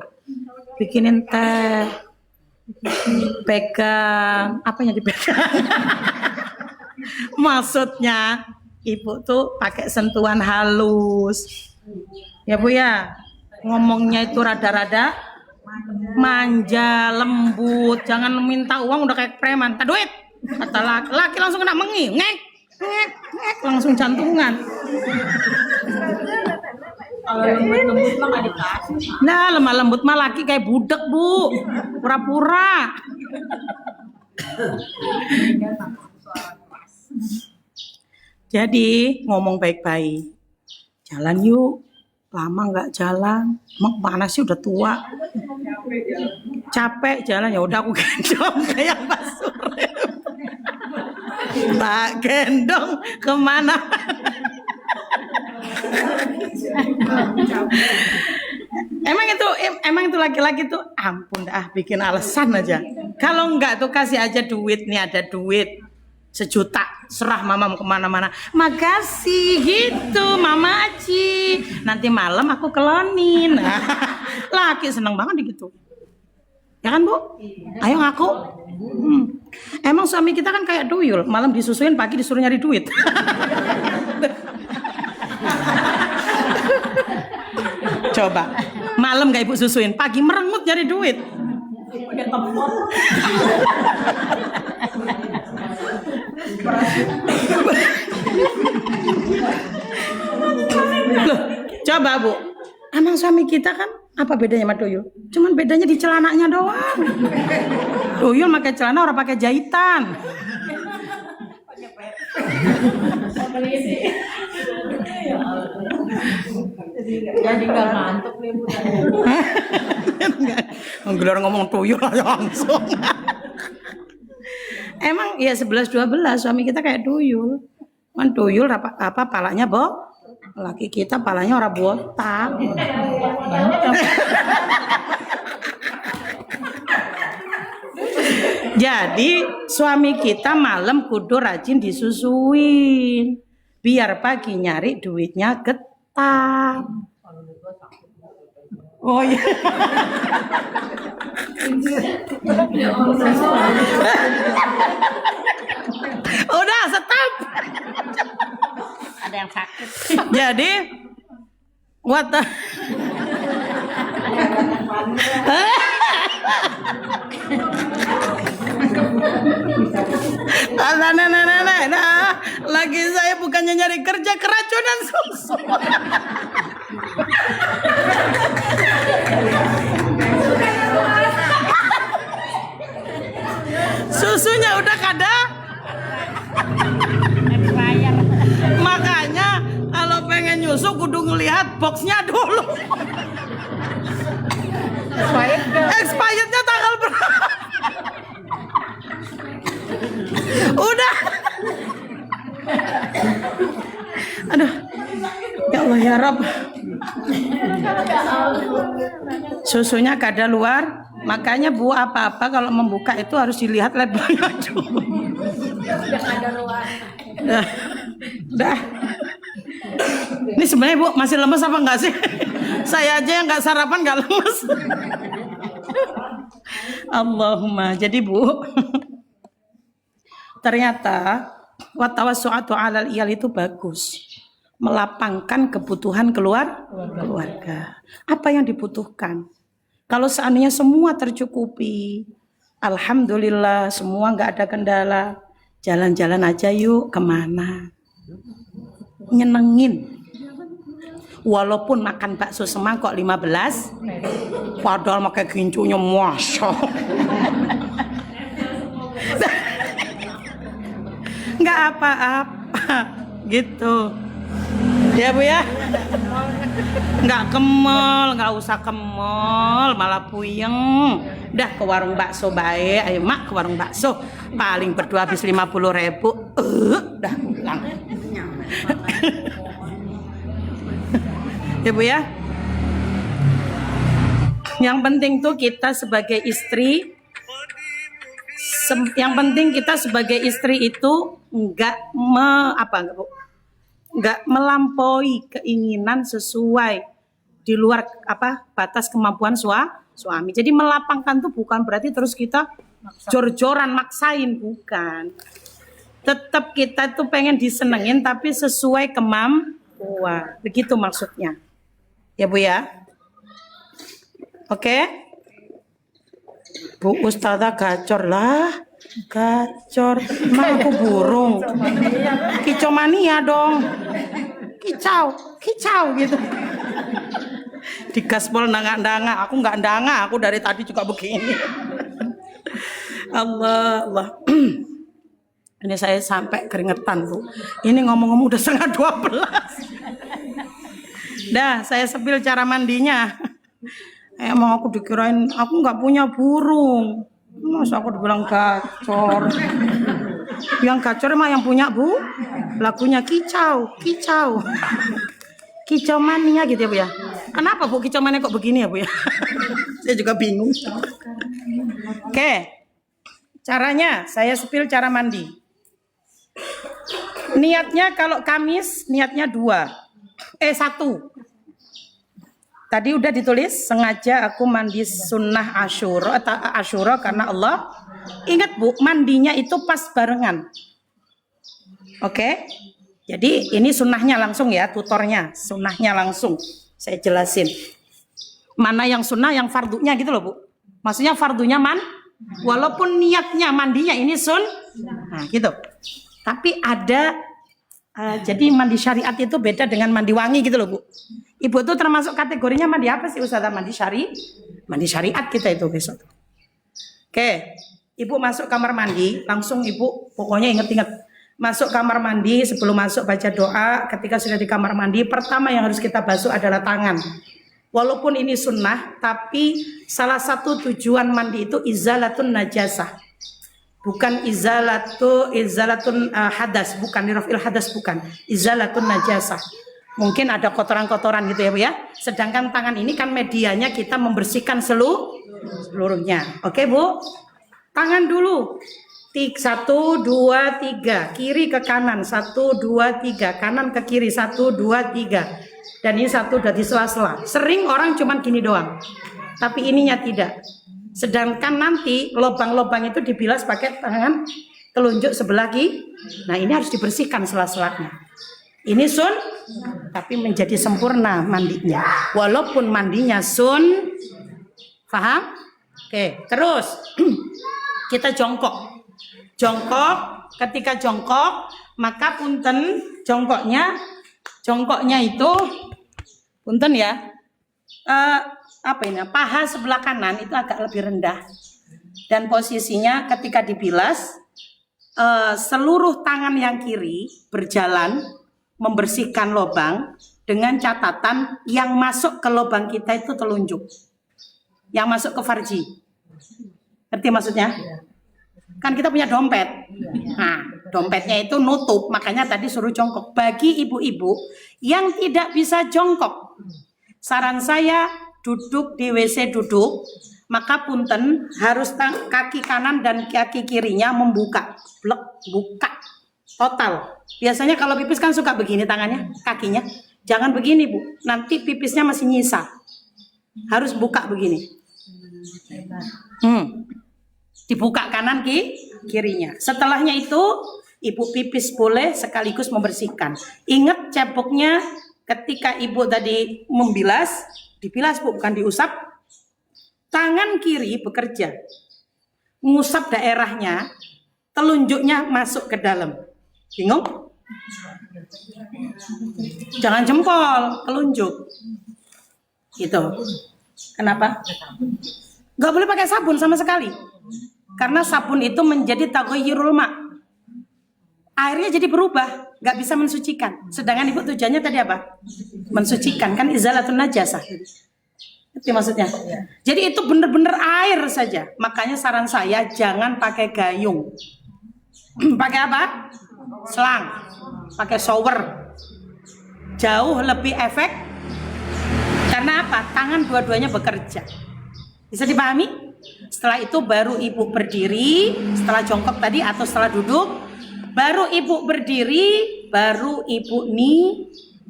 Bikinin teh. Pegang. Apanya dipegang? Maksudnya ibu tuh pakai sentuhan halus. Ya Bu ya, ngomongnya itu rada-rada manja, lembut, jangan minta uang udah kayak preman. Tak duit, kata laki langsung kena mengi, ngek, langsung jantungan. Kalau lembut-lembut mah nggak dikasih. Nah lemah lembut mah laki kayak budek Bu, pura-pura. Jadi ngomong baik-baik. Jalan yuk, lama nggak jalan, emang mana sih udah tua, capek jalan ya udah aku gendong kayak Mbak Surip, tak gendong kemana. Emang itu laki-laki tuh ampun dah bikin alasan aja. Kalau enggak tuh kasih aja duit nih, ada duit 1 juta, serah mama mau kemana-mana. Makasih gitu Mama Aci, nanti malam aku kelonin. Laki seneng banget gitu. Ya kan Bu? Ayo ngaku. Emang suami kita kan kayak tuyul, malam disusuin, pagi disuruh nyari duit. Coba. Malam gak ibu susuin, pagi merengut nyari duit. Pakai tempat. Loh, coba Bu. Emang suami kita kan apa bedanya sama tuyul? Cuman bedanya di celananya doang. Tuyul pakai celana, orang pakai jahitan. Jadi nggak ngantuk nih Bu. Menggelar ngomong tuyul langsung. Emang ya 11-12 suami kita kayak tuyul. Kan tuyul apa palanya laki kita palanya orang botak. Jadi suami kita malam kudu rajin disusuin biar pagi nyari duitnya getah. Oh iya. Udah stop. Ada yang sakit. Jadi what the... Nah, lagi saya bukannya nyari kerja, keracunan susu. Susunya udah kada. Makanya kalau pengen nyusu kudu ngelihat boxnya dulu. Expirednya tanggal berapa? Udah. Aduh. Ya Allah ya Rabb. Susunya kada luar. Makanya Bu apa-apa kalau membuka itu harus dilihat labelnya dulu. Udah. Ini sebenarnya Bu masih lemes apa enggak sih? Saya aja yang enggak sarapan enggak lemes. Allahumma. Jadi Bu, ternyata watawassu'atu 'alal iyal itu bagus. Melapangkan kebutuhan keluarga. Apa yang dibutuhkan? Kalau seandainya semua tercukupi, alhamdulillah semua nggak ada kendala. Jalan-jalan aja yuk, kemana? Nyenengin. Walaupun makan bakso semangkok 15, padahal pakai gincunya masya. Nggak apa-apa, gitu. Ya Bu ya. Nggak kemol, nggak usah kemol, malah puyeng. Dah ke warung bakso baik, ayo mak ke warung bakso. Paling berdua habis 50.000. Dah pulang. Ya Bu ya. Yang penting tuh kita sebagai istri, yang penting kita sebagai istri itu nggak melampaui keinginan sesuai di luar batas kemampuan suami. Jadi melapangkan tuh bukan berarti terus kita jor-joran maksain, bukan. Tetap kita tuh pengen disenengin tapi sesuai kemampuan. Begitu maksudnya. Ya Bu ya. Oke. Bu Ustazah gacor lah. Gacor, emang aku burung. Kicau mania dong. Kicau gitu. Di gaspol ndanga-ndanga, aku nggak ndanga, aku dari tadi juga begini. Allah. Ini saya sampai keringetan Bu. Ini ngomong-ngomong udah 11:30. Dah, saya sepil cara mandinya. Emang aku dikirain aku nggak punya burung. Masa aku dibilang gacor. Yang gacor emang yang punya Bu. Lagunya kicau. Kicau mania gitu ya Bu ya. Kenapa Bu kicau mania kok begini ya Bu ya? Saya juga bingung. Oke. Caranya saya sepil cara mandi. Niatnya kalau Kamis niatnya 1. Tadi udah ditulis, sengaja aku mandi sunnah Asyura karena Allah. Ingat Bu, mandinya itu pas barengan. Oke? Jadi ini sunnahnya langsung ya, tutornya. Sunnahnya langsung, saya jelasin. Mana yang sunnah, yang fardunya gitu loh Bu. Maksudnya fardunya walaupun niatnya mandinya ini nah gitu. Tapi ada, jadi mandi syariat itu beda dengan mandi wangi gitu loh Bu. Ibu tuh termasuk kategorinya mandi apa sih Ustazah? Mandi syariat kita itu besok. Oke, Ibu masuk kamar mandi, langsung Ibu pokoknya inget-inget. Masuk kamar mandi, sebelum masuk baca doa. Ketika sudah di kamar mandi, pertama yang harus kita basuh adalah tangan. Walaupun ini sunnah, tapi salah satu tujuan mandi itu izalatun najasah. Bukan izalatun hadas, bukan lirafil hadas, bukan. Izalatun najasah. Mungkin ada kotoran-kotoran gitu ya Bu ya. Sedangkan tangan ini kan medianya kita membersihkan seluruhnya. Oke Bu, tangan dulu. 1, 2, 3, kiri ke kanan, 1, 2, 3, kanan ke kiri, 1, 2, 3. Dan ini satu udah di sela-sela. Sering orang cuman gini doang, tapi ininya tidak. Sedangkan nanti lubang-lubang itu dibilas pakai tangan telunjuk sebelah kiri. Nah ini harus dibersihkan sela-selanya. Ini tapi menjadi sempurna mandinya. Walaupun mandinya paham? Oke, terus kita jongkok. Ketika jongkok, maka punten jongkoknya itu punten ya. Paha sebelah kanan itu agak lebih rendah. Dan posisinya ketika dibilas, seluruh tangan yang kiri berjalan membersihkan lubang dengan catatan yang masuk ke lubang kita itu telunjuk. Yang masuk ke farji. Ngerti maksudnya? Kan kita punya dompet. Nah, dompetnya itu nutup, makanya tadi suruh jongkok. Bagi ibu-ibu yang tidak bisa jongkok, saran saya duduk di WC duduk, maka punten harus kaki kanan dan kaki kirinya membuka. Buka total. Biasanya kalau pipis kan suka begini tangannya, kakinya. Jangan begini Bu, nanti pipisnya masih nyisa. Harus buka begini. Dibuka kanan kirinya. Setelahnya itu ibu pipis boleh sekaligus membersihkan. Ingat ceboknya ketika ibu tadi membilas, dibilas Bu, bukan diusap. Tangan kiri bekerja, ngusap daerahnya, telunjuknya masuk ke dalam. Bingung? Jangan jempol, telunjuk. Gitu. Kenapa? Gak boleh pakai sabun sama sekali. Karena sabun itu menjadi taghayyurul ma'. Airnya jadi berubah, gak bisa mensucikan. Sedangkan ibu tujuannya tadi apa? Mensucikan, kan izalatun najasah. Itu maksudnya. Jadi itu benar-benar air saja. Makanya saran saya jangan pakai gayung. Pakai apa? Selang. Pakai shower. Jauh lebih efek. Karena apa? Tangan dua-duanya bekerja. Bisa dipahami? Setelah itu baru ibu berdiri, setelah jongkok tadi atau setelah duduk, baru ibu berdiri, baru ibu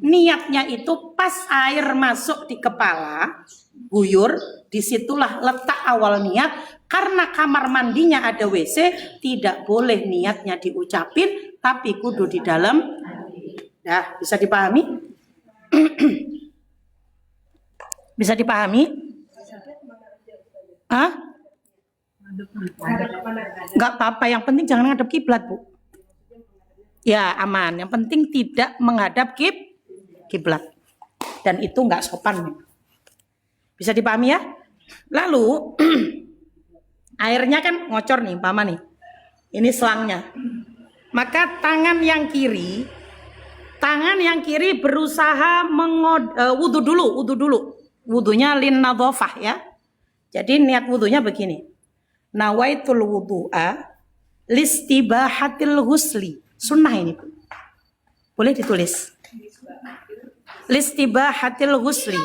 niatnya itu pas air masuk di kepala, guyur, disitulah letak awal niat. Karena kamar mandinya ada WC, tidak boleh niatnya diucapin, tapi kudu di dalam. Ya, bisa dipahami? Bisa dipahami? Hah? Nggak apa-apa, yang penting jangan ngadep kiblat Bu. Ya aman, yang penting tidak menghadap kiblat. Dan itu nggak sopan. Bisa dipahami ya? Lalu airnya kan ngocor nih, Pama nih. Ini selangnya. Maka tangan yang kiri berusaha wudu dulu. Wudunya lin nadhofah ya. Jadi niat wudunya begini. Nawaitul wudu'a listibahatil husli. Sunnah ini. Boleh ditulis. Listibahatil husli.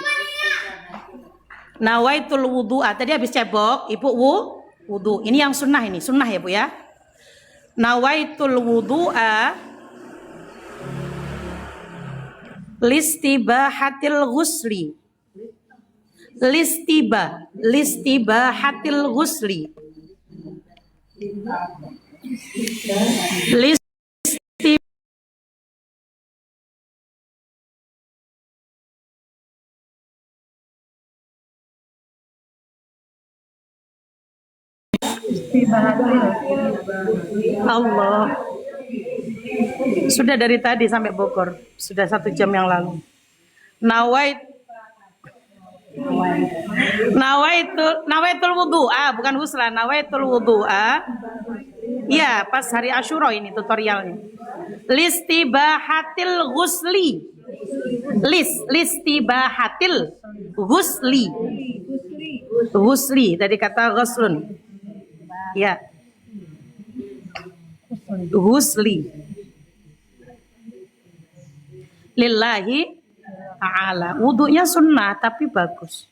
Nawaitul wudu'a. Tadi habis cebok, ibu wudu. Ini yang sunnah ini. Sunnah ya Bu ya. Nawaitul wudu'a listibahatil husli. Listibahatil husli. Allah. Sudah dari tadi sampai Bogor. Sudah 1 jam yang lalu. Nawaitul wudu'a, bukan husla, nawaitul wudu'a. Ya, pas hari Asyura ini tutorialnya. Listibahatil ghusli. Listibahatil ghusli. Ghusli dari kata ghuslun. Ya. Ghusli. Lillahi ta'ala. Wudunya sunnah tapi bagus.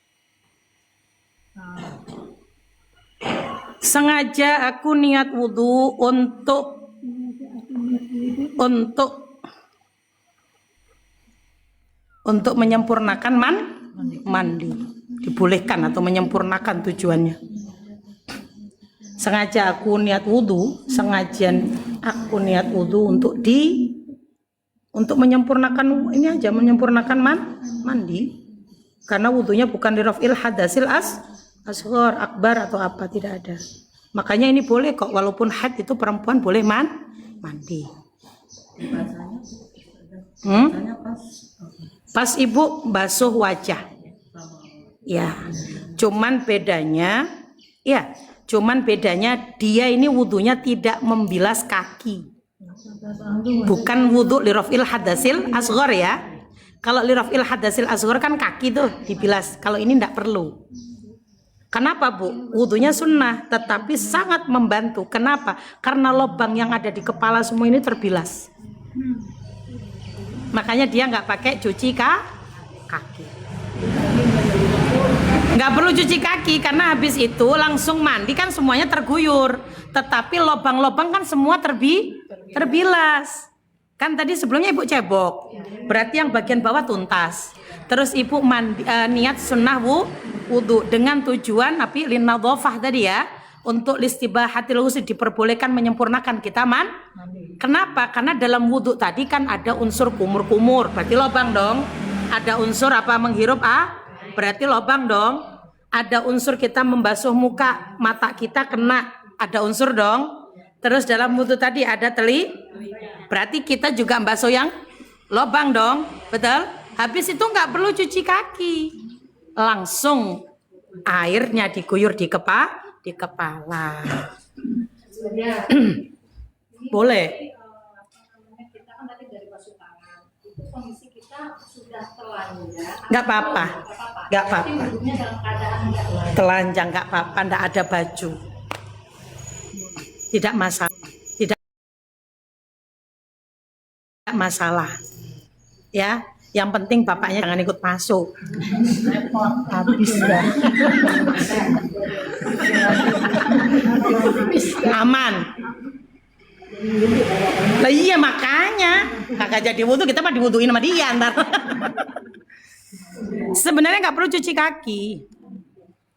Sengaja aku niat wudu untuk menyempurnakan mandi. Dibolehkan atau menyempurnakan tujuannya. Sengaja aku niat wudu untuk menyempurnakan ini aja, menyempurnakan mandi. Karena wudunya bukan lirafil hadasil asghar, akbar atau apa, tidak ada. Makanya ini boleh kok, walaupun haid itu perempuan boleh mandi. Pas ibu basuh wajah. Ya, cuman bedanya dia ini wudunya tidak membilas kaki. Bukan wudu lirafil hadasil asghar ya. Kalau lirafil hadasil asghar kan kaki tuh dibilas. Kalau ini tidak perlu. Kenapa Bu? Wudunya sunnah tetapi sangat membantu. Kenapa? Karena lubang yang ada di kepala semua ini terbilas. Makanya dia nggak pakai cuci kaki. Nggak perlu cuci kaki karena habis itu langsung mandi kan semuanya terguyur. Tetapi lubang-lubang kan semua terbilas. Kan tadi sebelumnya ibu cebok, berarti yang bagian bawah tuntas. Terus ibu niat sunnah wudu dengan tujuan tapi linadhofah tadi ya, untuk listibahatil ghusl, diperbolehkan menyempurnakan kita Kenapa? Karena dalam wudu tadi kan ada unsur kumur-kumur, berarti lubang dong. Ada unsur apa menghirup berarti lubang dong. Ada unsur kita membasuh muka, mata kita kena, ada unsur dong. Terus dalam wudu tadi ada berarti kita juga membasuh yang lubang dong, betul? Habis itu nggak perlu cuci kaki, langsung airnya diguyur di kepala. Boleh. Kita kan tadi dari basuh tangan, itu kondisi kita sudah telanjang. Nggak apa-apa. Wudhunya dalam keadaan Telanjang nggak apa-apa, nggak ada baju. Tidak masalah. Ya, yang penting bapaknya jangan ikut masuk. Habis dah. Aman. Lah iya makanya kagak jadi wudu, kita mah diwuduin sama dia ntar. Sebenarnya nggak perlu cuci kaki.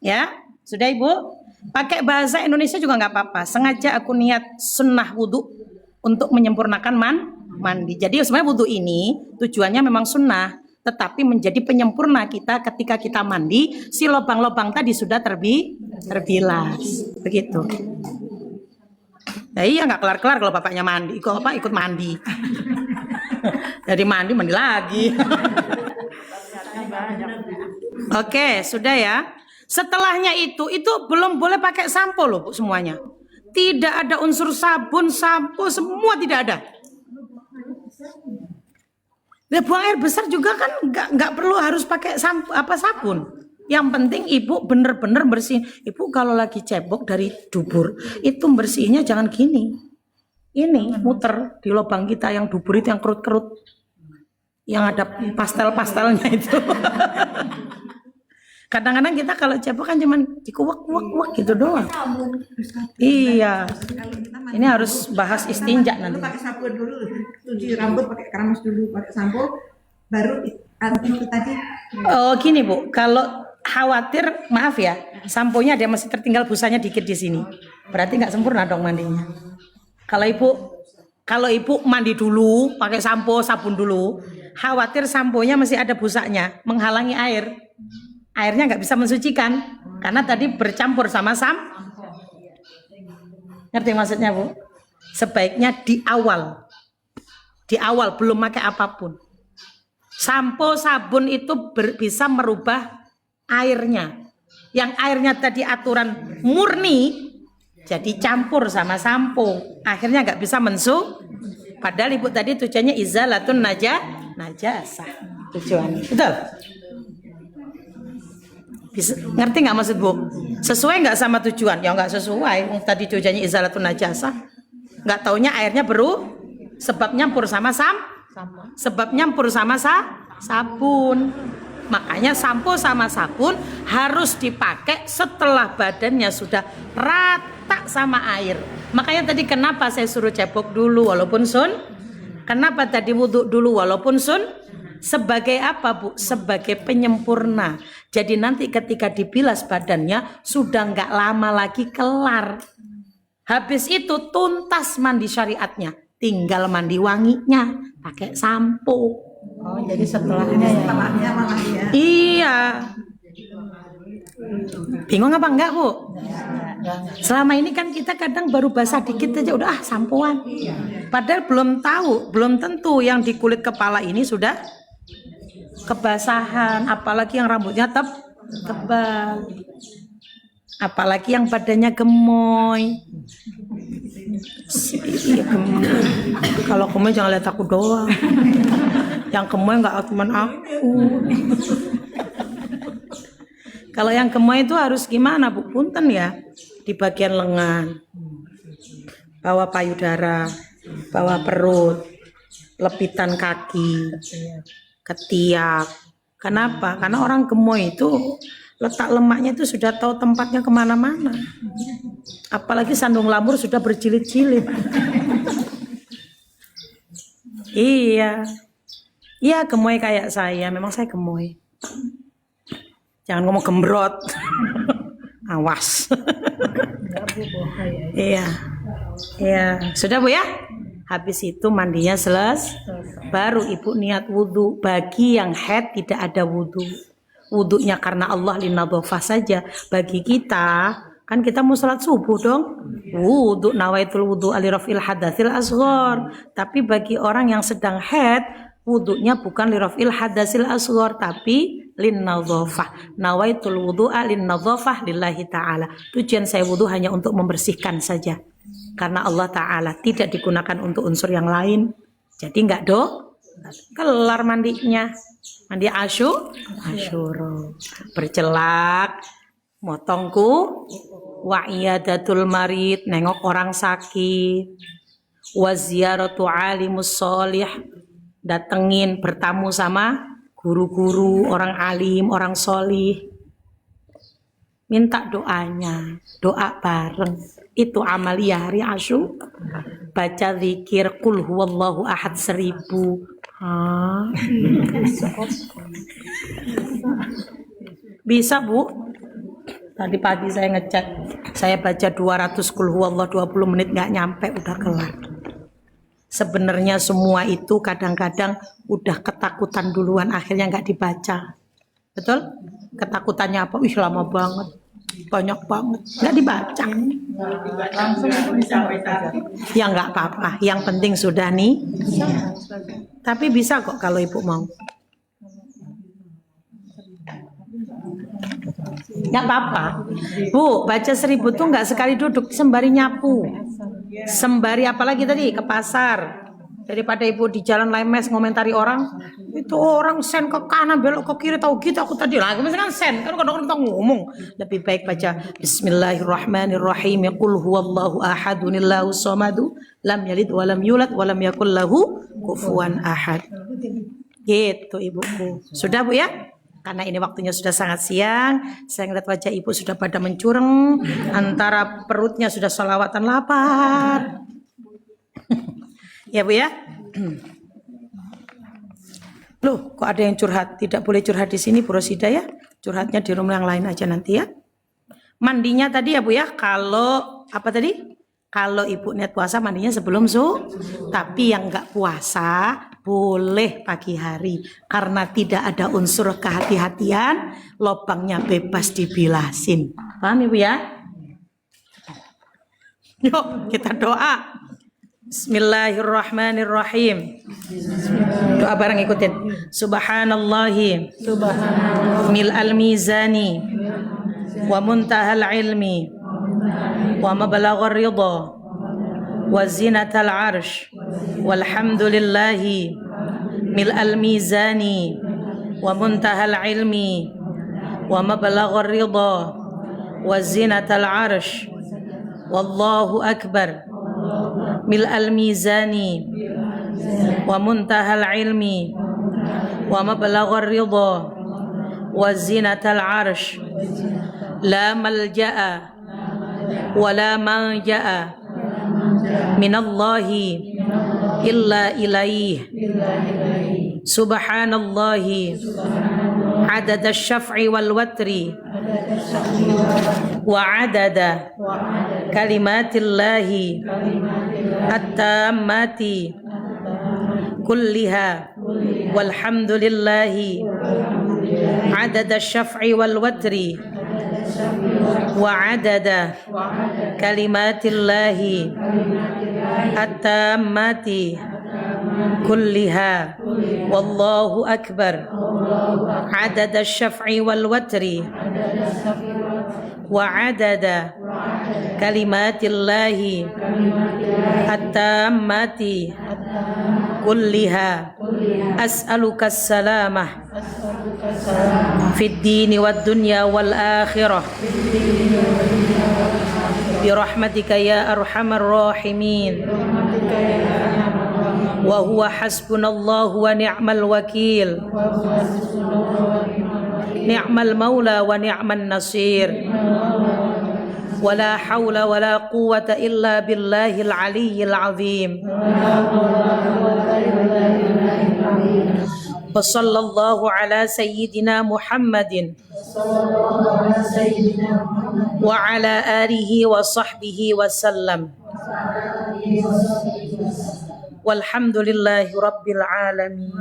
Ya, sudah Ibu. Pakai bahasa Indonesia juga nggak apa-apa. Sengaja aku niat sunnah wudu untuk menyempurnakan mandi. Jadi sebenarnya wudu ini tujuannya memang sunnah, tetapi menjadi penyempurna kita ketika kita mandi, si lubang-lubang tadi sudah terbilas. Begitu. Nah iya nggak kelar-kelar kalau bapaknya mandi. Ikut mandi. Jadi mandi lagi. Oke, sudah ya. Setelahnya itu belum boleh pakai sampo loh Bu, semuanya. Tidak ada unsur sabun, sampo, semua tidak ada. Ya, buang air besar juga kan nggak perlu harus pakai sabun. Yang penting ibu bener-bener bersih. Ibu kalau lagi cebok dari dubur itu bersihnya jangan gini. Ini muter di lubang kita yang dubur itu yang kerut-kerut, yang ada pastel-pastelnya itu. Kadang-kadang kita kalau cebok kan cuman dikuak-kuak gitu doang. Iya. Ini harus bahas istinja nanti. Pakai sabun dulu, cuci rambut pakai keramas dulu, pakai sampo, baru itu tadi. Oh gini Bu, kalau khawatir maaf ya, samponya ada masih tertinggal busanya dikit di sini. Berarti nggak sempurna dong mandinya. Kalau ibu mandi dulu pakai sampo, sabun dulu, khawatir samponya masih ada busanya, menghalangi air. Airnya nggak bisa mensucikan karena tadi bercampur sama Ngerti maksudnya Bu? Sebaiknya di awal belum pakai apapun. Sampo, sabun itu bisa merubah airnya. Yang airnya tadi aturan murni jadi campur sama sampo. Akhirnya nggak bisa padahal Ibu tadi tujuannya izalatun najasah. Tujuannya. Betul? Bisa, ngerti nggak maksud Bu? Sesuai nggak sama tujuan? Ya nggak sesuai. Tadi tujuannya izalatun najasah. Nggak taunya airnya sebab nyampur sama sabun. Makanya sampo sama sabun harus dipakai setelah badannya sudah rata sama air. Makanya tadi kenapa saya suruh cebok dulu walaupun sun? Kenapa tadi wudhu dulu walaupun sun? Sebagai apa Bu? Sebagai penyempurna. Jadi nanti ketika dibilas badannya sudah nggak lama lagi kelar. Habis itu tuntas mandi syariatnya. Tinggal mandi wanginya pakai sampo. Oh, jadi setelahnya malah ya. Iya. Bingung apa enggak Bu? Selama ini kan kita kadang baru basah dikit aja udah sampoan. Padahal belum tentu yang di kulit kepala ini sudah kebasahan, apalagi yang rambutnya tebal. Apalagi yang badannya gemoy. Iya, gemoy. Kalau gemoy jangan lihat aku doang. Yang gemoy nggak cuma aku. Kalau yang gemoy itu harus gimana Bu? Punten ya. Di bagian lengan, bawah payudara, bawah perut, lepitan kaki, ketiak. Kenapa? Karena orang gemoy itu letak lemaknya itu sudah tahu tempatnya kemana-mana. Apalagi sandung lamur sudah berjilid-jilid. Iya. Iya gemoy kayak saya. Memang saya gemoy. Jangan ngomong gembrot. Awas. Iya. Iya. Sudah Bu ya? Habis itu mandinya baru Ibu niat wudhu. Bagi yang haid tidak ada wudhu. Wudhunya karena Allah linadhofah saja. Bagi kita, kan kita mau sholat subuh dong. Wudhu nawaitul wudhu alirafil hadatsil asghar. Tapi bagi orang yang sedang haid, wudhunya bukan lirafil hadatsil asghar, tapi linnadhofah. Nawaitul wudhu linnadhofah lillahi ta'ala. Tujuan saya wudhu hanya untuk membersihkan saja. Karena Allah Ta'ala tidak digunakan untuk unsur yang lain. Jadi enggak kelar mandinya. Mandi asyuro, bercelak, motongku, wa iyadatul marid, nengok orang sakit, wa ziyaratu alimus sholih, datengin bertamu sama guru-guru, orang alim, orang sholih, minta doanya, doa bareng. Itu amalia hari Asyura. Baca zikir qul huwallahu ahad 1000. Bisa Bu. Tadi pagi saya ngecek, saya baca 200 qul huwallahu 20 menit nggak nyampe udah kelar. Sebenarnya semua itu kadang-kadang udah ketakutan duluan akhirnya nggak dibaca. Betul? Ketakutannya apa? Wih lama banget, banyak banget, nggak dibaca. Langsung disampaikan. Ya nggak apa-apa, yang penting sudah nih. Tapi bisa kok kalau Ibu mau. Nggak apa-apa. Bu, baca 1000 tuh nggak sekali duduk, sembari nyapu. Sembari apalagi tadi ke pasar. Daripada Ibu di jalan lemes ngomentari orang, itu orang sen ke kanan belok ke kiri tahu gitu aku tadi lagi misalkan sen kan kadang-kadang kita ngomong. Lebih baik baca Bismillahirrahmanirrahim. Qul huwallahu ahadunillahu somadu lam yalid walam yulad walam yakul lahu kufuwan ahad. Gitu Ibuku. Sudah Bu ya? Karena ini waktunya sudah sangat siang, saya ngeliat wajah Ibu sudah pada mencureng, antara perutnya sudah sholawatan lapar. Ya Bu ya. Loh, kok ada yang curhat? Tidak boleh curhat di sini Bu Rosida ya. Curhatnya di rumah yang lain aja nanti ya. Mandinya tadi ya Bu ya. Kalau apa tadi? Kalau Ibu niat puasa mandinya sebelum tapi yang enggak puasa boleh pagi hari. Karena tidak ada unsur kehati-hatian, lobangnya bebas dibilasin. Paham Ibu ya? Yuk kita doa. Bismillahirrahmanirrahim. Doa bareng ikutin. Subhanallahi mil'al mizani wa muntahal ilmi wa mablaghar ridha wa zinatal arsh walhamdulillahi mil'al mizani wa muntahal ilmi wa mablaghar ridha wa zinatal arsh wallahu akbar mil'al mizani wa muntahal ilmi wa mablaghar ridha wa zinatal arsh la malja'a wa la manja'a minallahi illa ilaih subhanallahi adada syaf'i wal watri wa adada kalimatillahi at-tammati kulliha walhamdulillahi adada syaf'i wal watri wa adada kalimatillahi at-tammati kulliha wallahu akbar adada syaf'i wal watri wa adada kalimatillahi at-tammati kulliha as'aluka as-salamah fid dini wad dunya wal akhirah bi rahmatika ya arhamar rahimin wa huwa hasbunallahu wa ni'mal wakil ni'mal maula wa ni'man nasir wala hawla wala quwwata illa billahil aliyyil azim wa sallallahu ala sayyidina Muhammadin wa ala alihi wa sahbihi wa sallam walhamdulillahi rabbil alamin.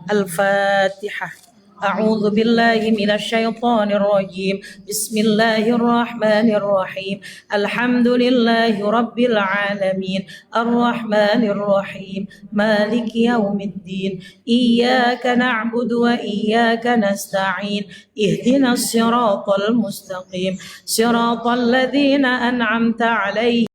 Al-Fatihah. أعوذ بالله من الشيطان الرجيم بسم الله الرحمن الرحيم الحمد لله رب العالمين الرحمن الرحيم مالك يوم الدين إياك نعبد وإياك نستعين اهدنا الصراط المستقيم صراط الذين أنعمت عليهم